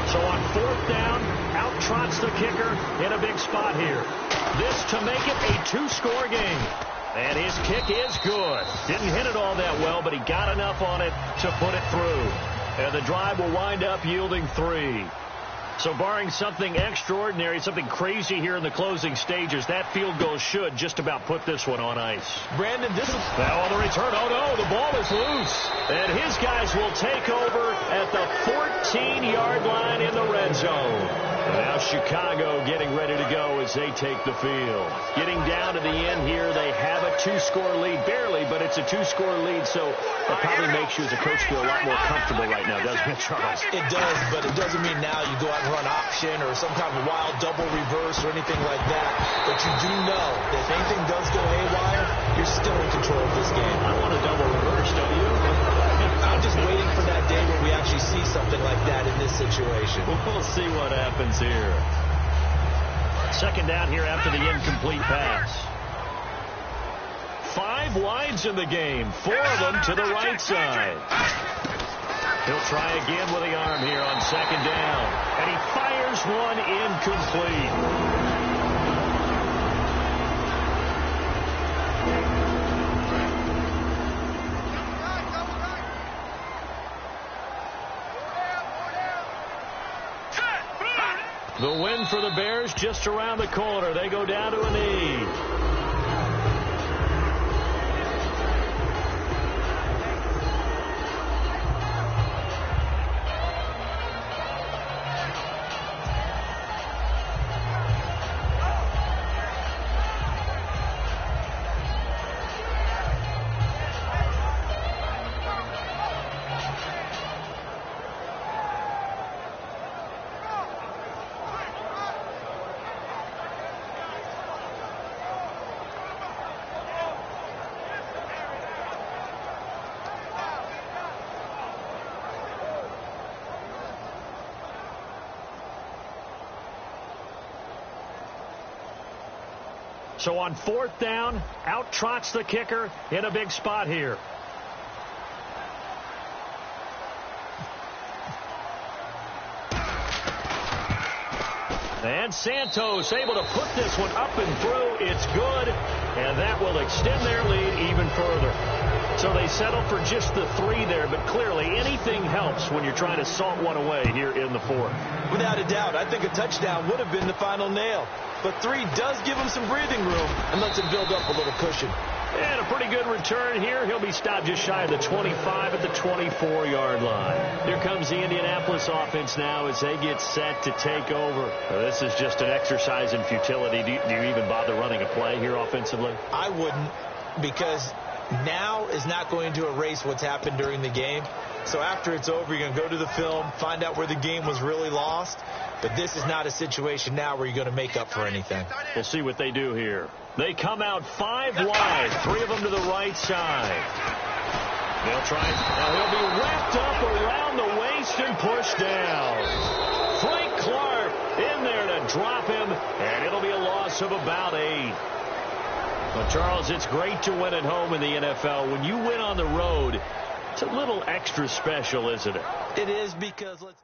So on 4th down, out trots the kicker in a big spot here. This to make it a 2-score game. And his kick is good. Didn't hit it all that well, but he got enough on it to put it through. And the drive will wind up yielding 3. So barring something extraordinary, something crazy here in the closing stages, that field goal should just about put this one on ice. Brandon, this is... Now on the return, oh no, the ball is loose. And his guys will take over at the 14-yard line in the red zone. And now Chicago getting ready to go as they take the field. Getting down to the end here, they have a 2-score lead. Barely, but it's a 2-score lead, so it probably makes you as a coach feel a lot more comfortable right now, doesn't it, Charles? It does, but it doesn't mean now you go out and run option or some kind of wild double reverse or anything like that. But you do know that if anything does go haywire, you're still in control of this game. I want a double reverse, don't you? I'm just waiting for that day where we actually see something like that in this situation. We'll see what happens here. 2nd down here after the incomplete pass. 5 wides in the game, 4 of them to the right side. He'll try again with the arm here on 2nd down. And he fires one incomplete. The win for the Bears just around the corner. They go down to a knee. So on 4th down, out trots the kicker in a big spot here. And Santos able to put this one up and through. It's good, and that will extend their lead even further. So they settle for just the 3 there, but clearly anything helps when you're trying to salt one away here in the 4th. Without a doubt, I think a touchdown would have been the final nail. But 3 does give him some breathing room and lets him build up a little cushion. And a pretty good return here. He'll be stopped just shy of the 25 at the 24-yard line. Here comes the Indianapolis offense now as they get set to take over. This is just an exercise in futility. Do you even bother running a play here offensively? I wouldn't, because now is not going to erase what's happened during the game. So after it's over, you're going to go to the film, find out where the game was really lost. But this is not a situation now where you're going to make up for anything. We'll see what they do here. They come out 5 wide, 3 of them to the right side. They'll try it. Now he'll be wrapped up around the waist and pushed down. Frank Clark in there to drop him, and it'll be a loss of about 8. Well, Charles, it's great to win at home in the NFL. When you win on the road, it's a little extra special, isn't it? It is because let's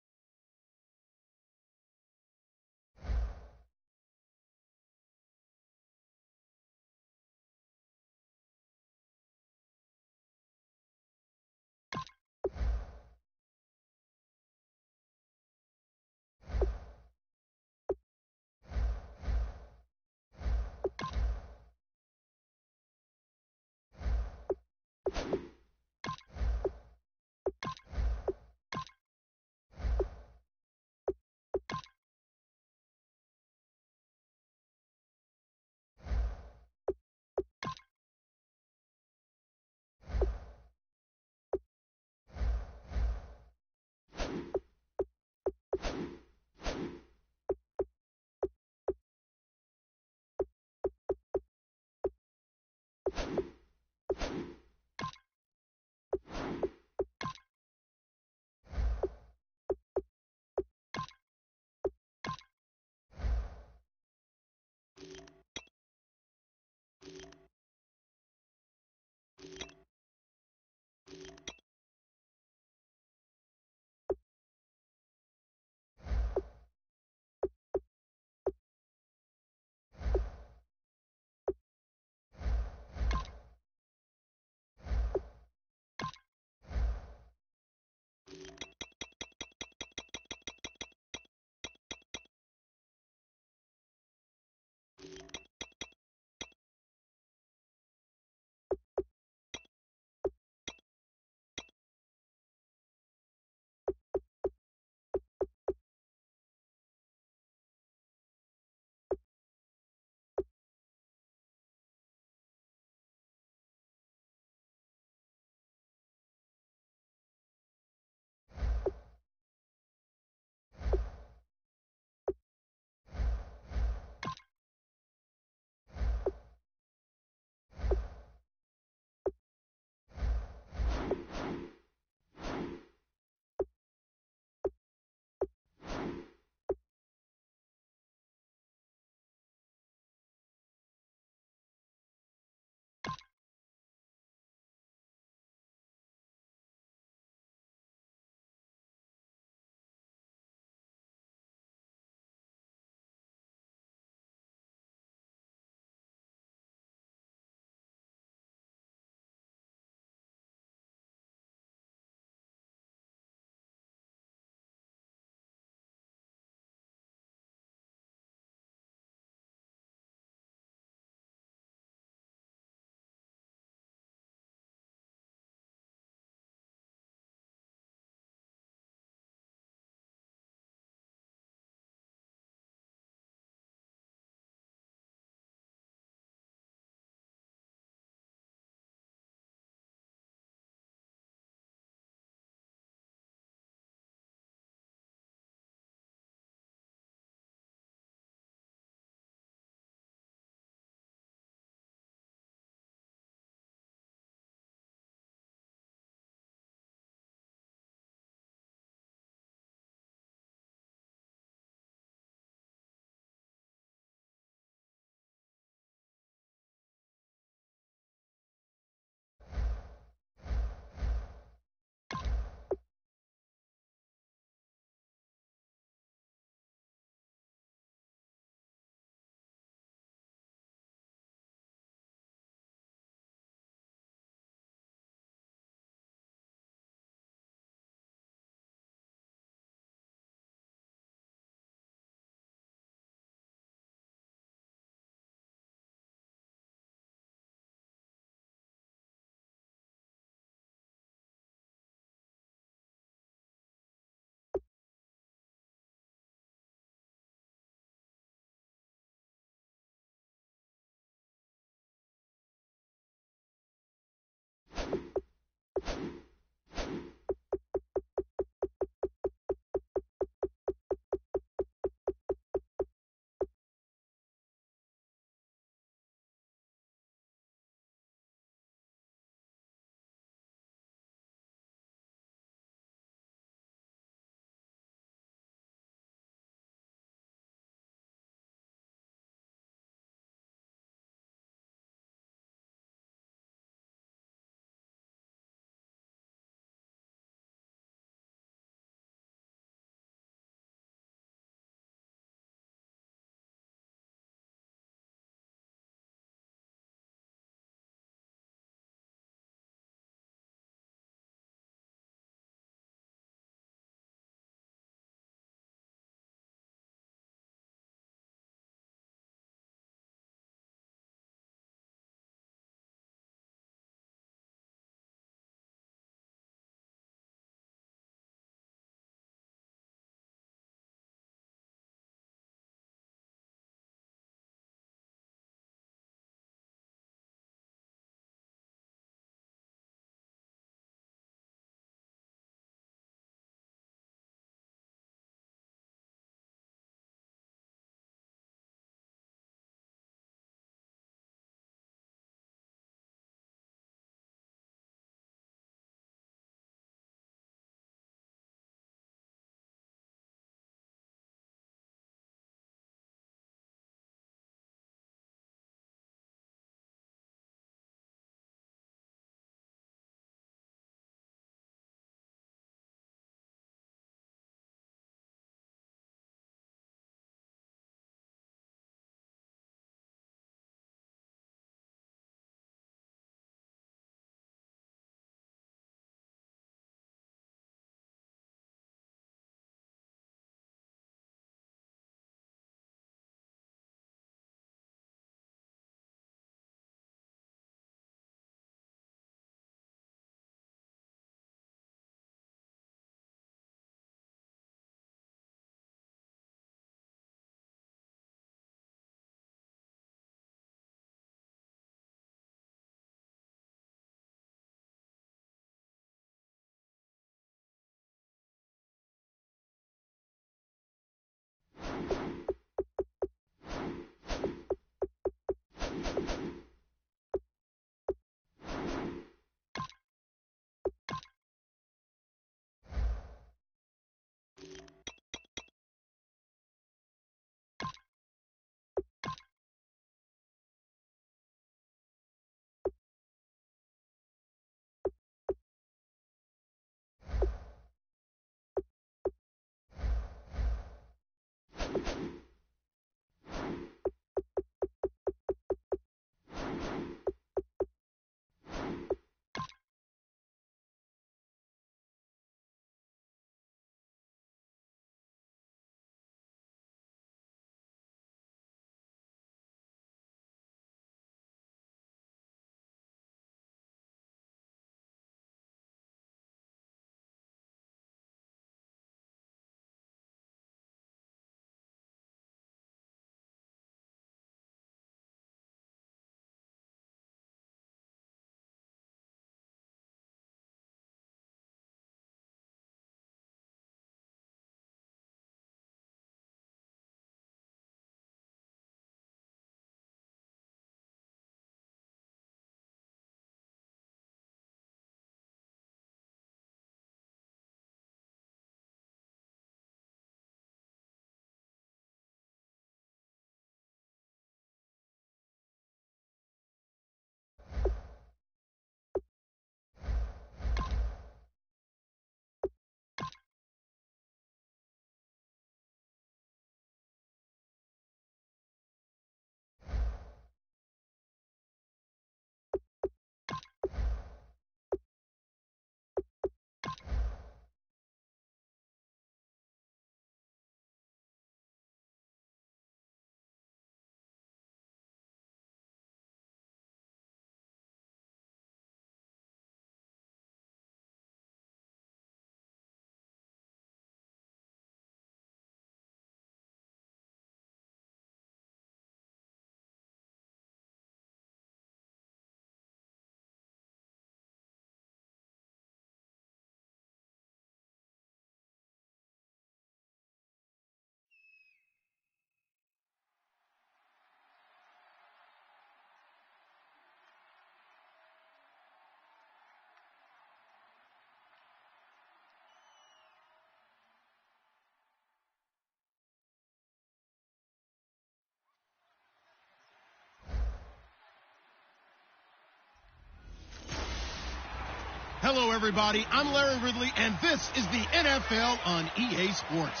Hello, everybody. I'm Larry Ridley, and this is the NFL on EA Sports.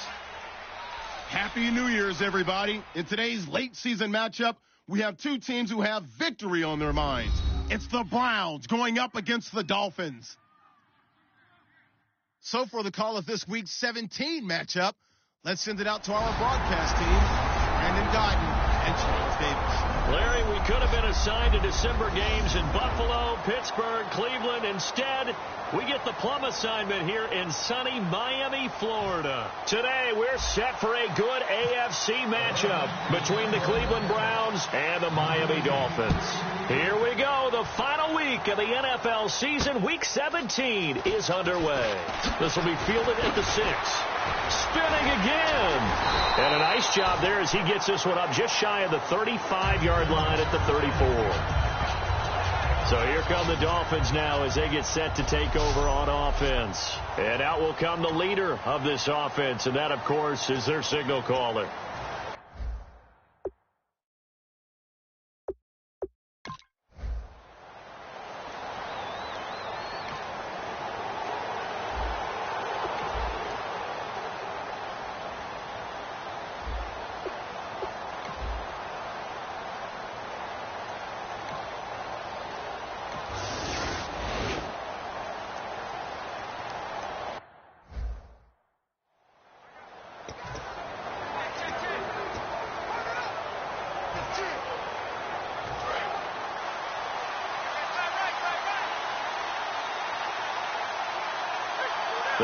Happy New Year's, everybody. In today's late season matchup, we have two teams who have victory on their minds. It's the Browns going up against the Dolphins. So for the call of this week's 17 matchup, let's send it out to our broadcast team, Brandon Guyton and Charles Davis. Larry, we could have been assigned to December games in Buffalo, Pittsburgh, Cleveland. Instead, we get the plum assignment here in sunny Miami, Florida. Today, we're set for a good AFC matchup between the Cleveland Browns and the Miami Dolphins. Here we go. The final week of the NFL season, Week 17, is underway. This will be fielded at the 6. Spinning again. And a nice job there as he gets this one up just shy of the 35-yard line at the 34. So here come the Dolphins now as they get set to take over on offense. And out will come the leader of this offense, and that, of course, is their signal caller.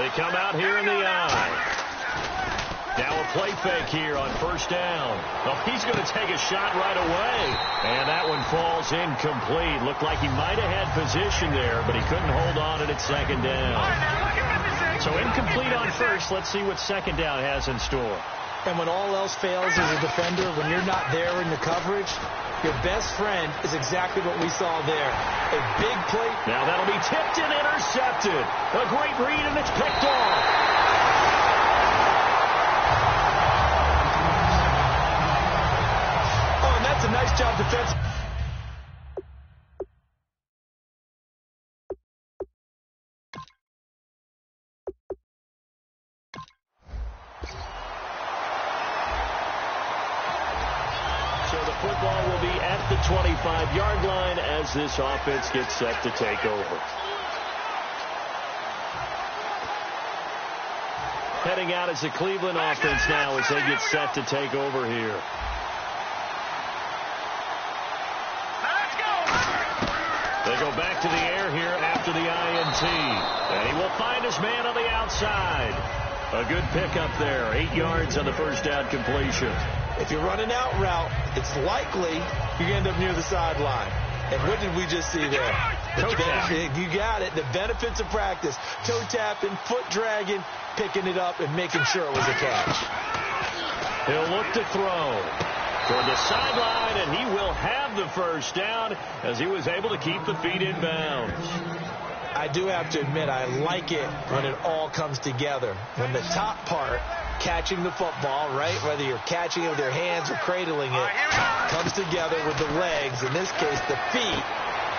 They come out here in the eye. Now a play fake here on first down. Oh, he's going to take a shot right away. And that one falls incomplete. Looked like he might have had position there, but he couldn't hold on at second down. So incomplete on first. Let's see what second down has in store. And when all else fails as a defender, when you're not there in the coverage, your best friend is exactly what we saw there. A big play. Now that'll be tipped and intercepted. A great read, and it's picked off. Oh, and that's a nice job defense. Football will be at the 25-yard line as this offense gets set to take over. Heading out as the Cleveland offense now as they get set to take over here. They go back to the air here after the INT. And he will find his man on the outside. A good pickup there. 8 yards on the first down completion. If you're running out route, it's likely you end up near the sideline. And what did we just see there? You got it. The benefits of practice. Toe tapping, foot dragging, picking it up, and making sure it was a catch. He'll look to throw toward the sideline, and he will have the first down as he was able to keep the feet in bounds. I do have to admit, I like it when it all comes together. When the top part, catching the football, right, whether you're catching it with your hands or cradling it, comes together with the legs, in this case the feet,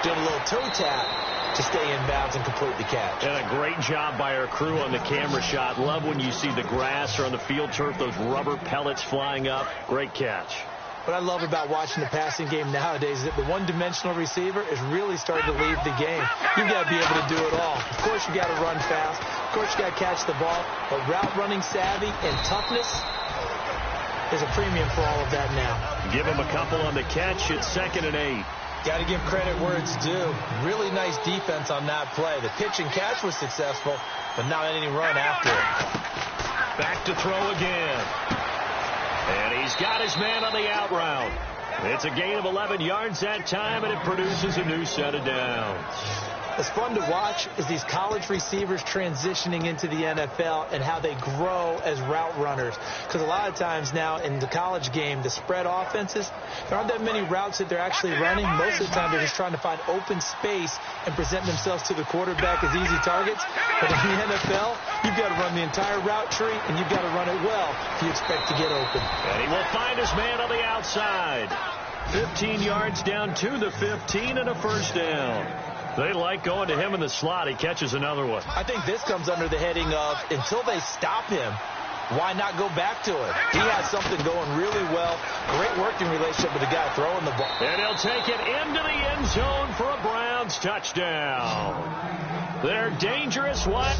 doing a little toe tap to stay in bounds and complete the catch. And a great job by our crew on the camera shot. Love when you see the grass or on the field turf, those rubber pellets flying up. Great catch. What I love about watching the passing game nowadays is that the one-dimensional receiver is really starting to leave the game. You've got to be able to do it all. Of course, you got to run fast. Of course, you got to catch the ball. But route running savvy and toughness is a premium for all of that now. Give him a couple on the catch. It's 2nd and 8. Got to give credit where it's due. Really nice defense on that play. The pitch and catch was successful, but not any run after it. Back to throw again. And he's got his man on the out route. It's a gain of 11 yards that time, and it produces a new set of downs. What's fun to watch is these college receivers transitioning into the NFL and how they grow as route runners. Because a lot of times now in the college game, the spread offenses, there aren't that many routes that they're actually running. Most of the time they're just trying to find open space and present themselves to the quarterback as easy targets. But in the NFL, you've got to run the entire route tree, and you've got to run it well if you expect to get open. And he will find his man on the outside. 15 yards down to the 15 and a first down. They like going to him in the slot. He catches another one. I think this comes under the heading of until they stop him, why not go back to it? He has something going really well. Great working relationship with the guy throwing the ball. And he'll take it into the end zone for a Browns touchdown. They're dangerous. What?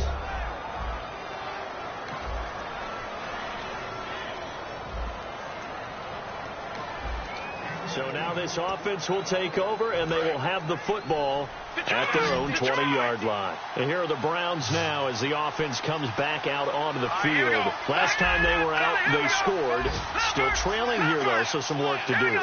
So now this offense will take over, and they will have the football at their own 20-yard line. And here are the Browns now as the offense comes back out onto the field. Last time they were out, they scored. Still trailing here, though, so some work to do.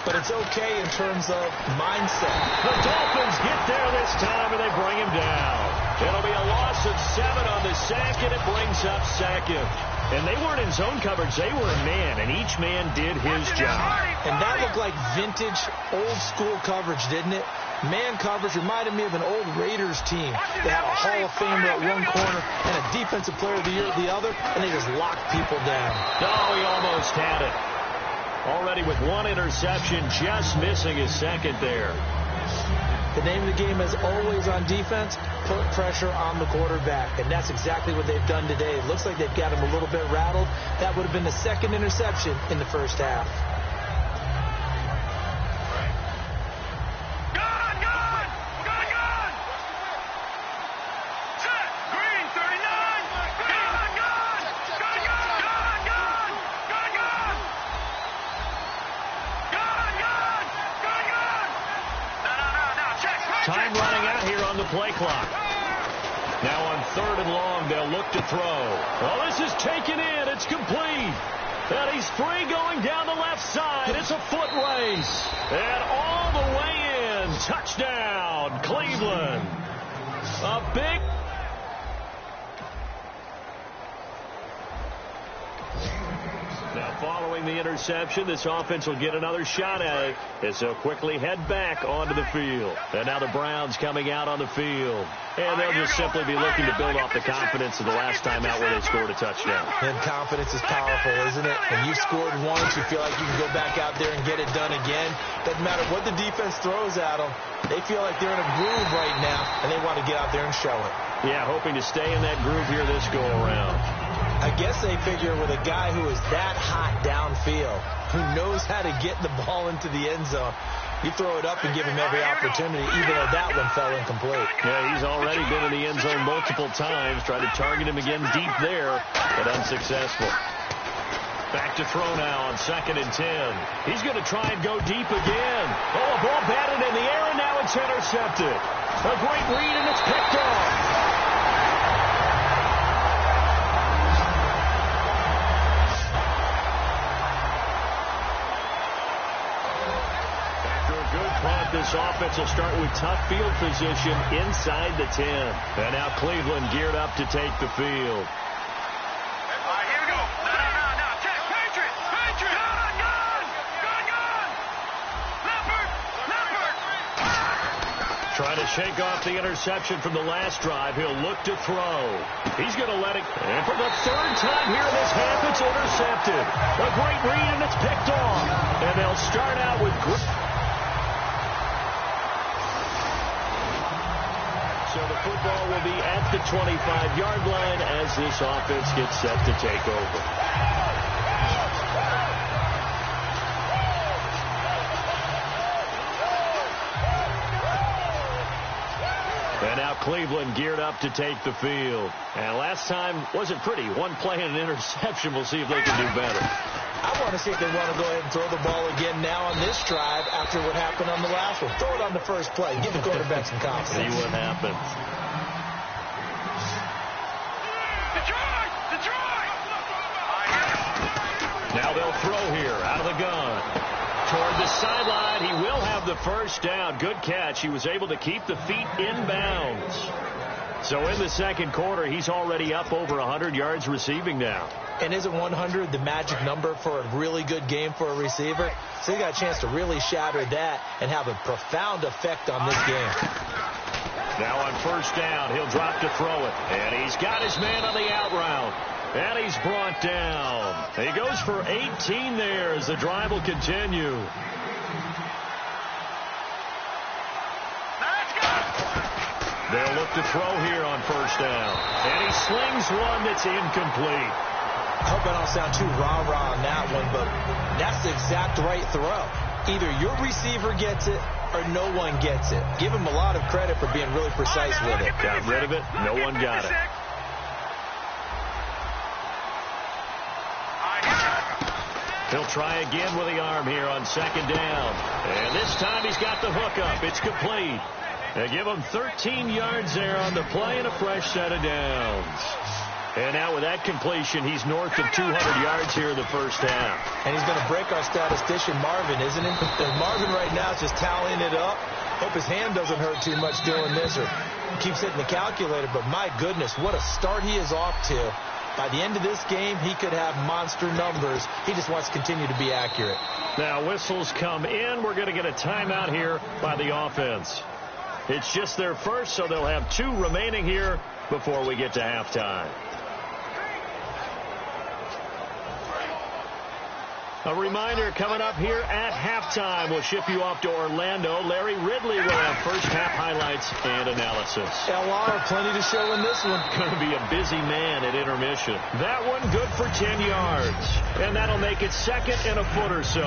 But it's okay in terms of mindset. The Dolphins get there this time, and they bring him down. It'll be a loss of 7 on the sack, and it brings up 2nd. And they weren't in zone coverage. They were in man, and each man did his job. And that looked like vintage, old-school coverage, didn't it? Man coverage reminded me of an old Raiders team. They had a Hall of Famer at one corner and a Defensive Player of the Year at the other, and they just locked people down. Oh, he almost had it. Already with 1 interception, just missing his 2nd there. The name of the game is always on defense, put pressure on the quarterback. And that's exactly what they've done today. It looks like they've got him a little bit rattled. That would have been the 2nd interception in the first half. Time running out here on the play clock. Now on 3rd and long, they'll look to throw. Well, this is taken in. It's complete. And he's free going down the left side. It's a foot race. And all the way in. Touchdown, Cleveland. A big... Following the interception, this offense will get another shot at it as they'll quickly head back onto the field. And now the Browns coming out on the field. And they'll just simply be looking to build off the confidence of the last time out where they scored a touchdown. And confidence is powerful, isn't it? When you've scored once, you feel like you can go back out there and get it done again. Doesn't matter what the defense throws at them. They feel like they're in a groove right now, and they want to get out there and show it. Yeah, hoping to stay in that groove here this go-around. I guess they figure with a guy who is that hot downfield, who knows how to get the ball into the end zone, you throw it up and give him every opportunity, even though that one fell incomplete. Yeah, he's already been in the end zone multiple times, tried to target him again deep there, but unsuccessful. Back to throw now on 2nd and 10. He's going to try and go deep again. Oh, a ball batted in the air, and now it's intercepted. A great read, and it's picked off. This offense will start with tough field position inside the 10. And now Cleveland geared up to take the field. All right, here we go. No. Check. Patriot. Gun. Leopard. Trying to shake off the interception from the last drive. He'll look to throw. He's going to let it. And for the 3rd time here in this half, it's intercepted. A great read, and it's picked off. And they'll start out with... So the football will be at the 25-yard line as this offense gets set to take over. And now Cleveland geared up to take the field. And last time wasn't pretty. One play and an interception. We'll see if they can do better. I want to see if they want to go ahead and throw the ball again now on this drive after what happened on the last one. Throw it on the first play. Give the quarterback some confidence. See what happens. Now they'll throw here out of the gun. Toward the sideline, he will have the first down. Good catch. He was able to keep the feet in bounds. So in the 2nd quarter, he's already up over 100 yards receiving now. And isn't 100 the magic number for a really good game for a receiver? So he got a chance to really shatter that and have a profound effect on this game. Now on 1st down, he'll drop to throw it. And he's got his man on the out route. And he's brought down. He goes for 18 there as the drive will continue. They'll look to throw here on 1st down. And he slings one that's incomplete. I hope I don't sound too rah-rah on that one, but that's the exact right throw. Either your receiver gets it or no one gets it. Give him a lot of credit for being really precise with it. Got rid of it. No one got it. He'll try again with the arm here on 2nd down. And this time he's got the hook up. It's complete. They give him 13 yards there on the play and a fresh set of downs. And now with that completion, he's north of 200 yards here in the 1st half. And he's going to break our statistician, Marvin, isn't he? And Marvin right now is just tallying it up. Hope his hand doesn't hurt too much doing this or keeps hitting the calculator. But my goodness, what a start he is off to. By the end of this game, he could have monster numbers. He just wants to continue to be accurate. Now whistles come in. We're going to get a timeout here by the offense. It's just their first, so they'll have 2 remaining here before we get to halftime. A reminder coming up here at halftime. We'll ship you off to Orlando. Larry Ridley will have first half highlights and analysis. LR, plenty to show in this one. Going to be a busy man at intermission. That one good for 10 yards. And that'll make it 2nd and a foot or so.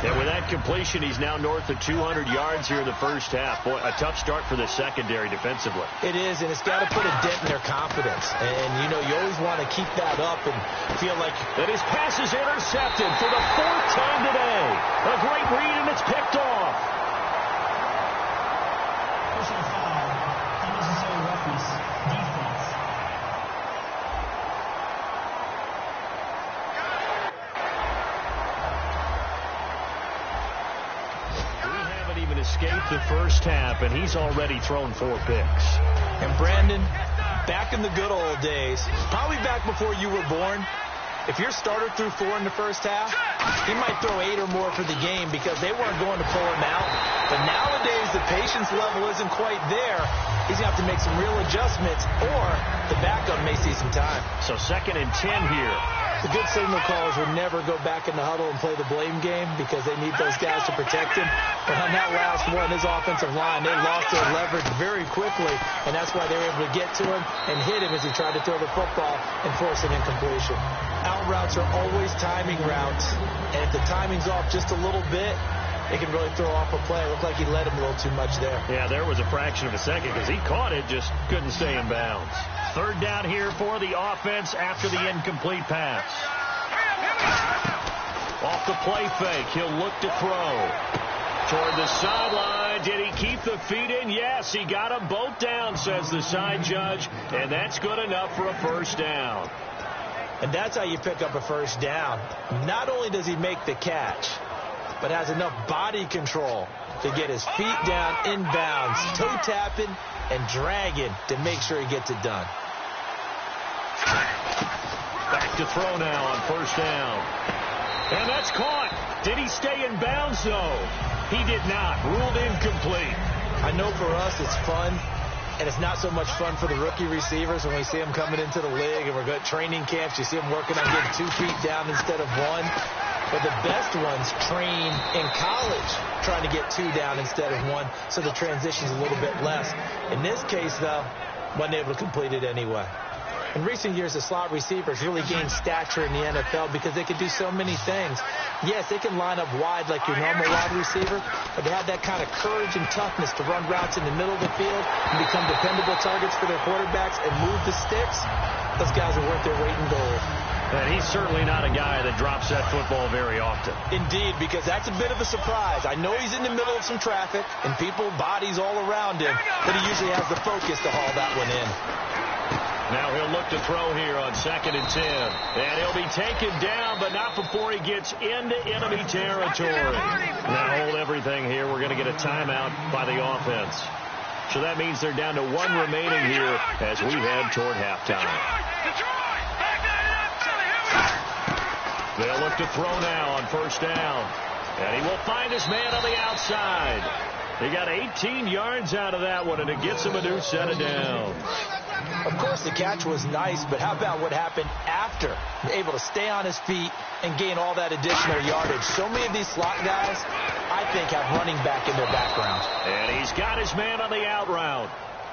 And with that completion, he's now north of 200 yards here in the 1st half. Boy, a tough start for the secondary defensively. It is, and it's got to put a dent in their confidence. And, you know, you always want to keep that up and feel like... And his pass is intercepted for the 4th time today. A great read, and it's picked off. Personal foul, unnecessary roughness, defense. Escaped the 1st half, and he's already thrown 4 picks. And Brandon, back in the good old days, probably back before you were born, If your starter threw 4 in the first half, he might throw 8 or more for the game because they weren't going to pull him out. But nowadays, the patience level isn't quite there. He's going to have to make some real adjustments, or the backup may see some time. So 2nd and 10 here. The good signal callers would never go back in the huddle and play the blame game because they need those guys to protect him. But on that last one, his offensive line, they lost their leverage very quickly, and that's why they were able to get to him and hit him as he tried to throw the football and force an incompletion. Out routes are always timing routes, and if the timing's off just a little bit, it can really throw off a play. It looked like he led him a little too much there. Yeah, there was a fraction of a second because he caught it, just couldn't stay in bounds. 3rd down here for the offense after the incomplete pass. Off the play fake, he'll look to throw. Toward the sideline, did he keep the feet in? Yes, he got them both down, says the side judge, and that's good enough for a 1st down. And that's how you pick up a 1st down. Not only does he make the catch, but has enough body control to get his feet down inbounds, toe tapping and dragging to make sure he gets it done. Back to throw now on 1st down. And that's caught. Did he stay in bounds, though? He did not. Ruled incomplete. I know for us it's fun, and it's not so much fun for the rookie receivers when we see them coming into the league and we're going to training camps. You see them working on getting 2 feet down instead of 1. But the best ones train in college trying to get 2 down instead of 1, so the transition's a little bit less. In this case, though, wasn't able to complete it anyway. In recent years, the slot receivers really gained stature in the NFL because they can do so many things. Yes, they can line up wide like your normal wide receiver, but they have that kind of courage and toughness to run routes in the middle of the field and become dependable targets for their quarterbacks and move the sticks. Those guys are worth their weight in gold. And he's certainly not a guy that drops that football very often. Indeed, because that's a bit of a surprise. I know he's in the middle of some traffic and people, bodies all around him, but he usually has the focus to haul that one in. Now he'll look to throw here on 2nd and 10. And he'll be taken down, but not before he gets into enemy territory. Now hold everything here. We're going to get a timeout by the offense. So that means they're down to 1 remaining here as we head toward halftime. They'll look to throw now on 1st down. And he will find his man on the outside. He got 18 yards out of that one, and it gets him a new set of downs. Of course, the catch was nice, but how about what happened after? Able to stay on his feet and gain all that additional yardage. So many of these slot guys, I think, have running back in their background. And he's got his man on the out route.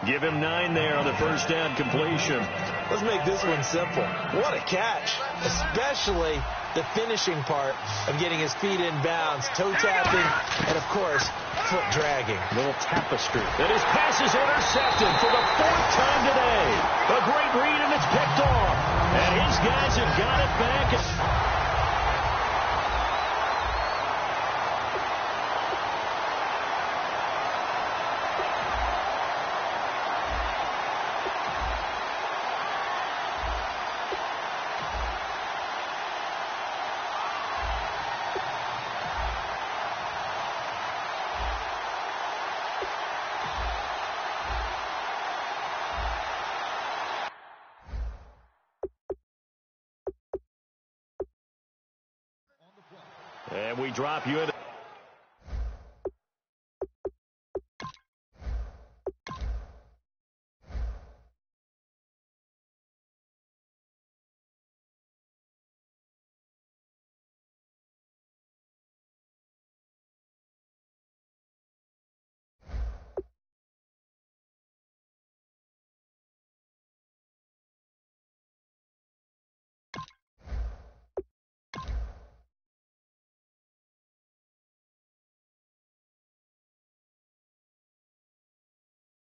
Give him 9 there on the 1st down completion. Let's make this one simple. What a catch, especially the finishing part of getting his feet in bounds, toe tapping, and, of course, foot dragging. Little tapestry. And his pass is intercepted for the 4th time today. A great read, and it's picked off. And his guys have got it back. And we drop you into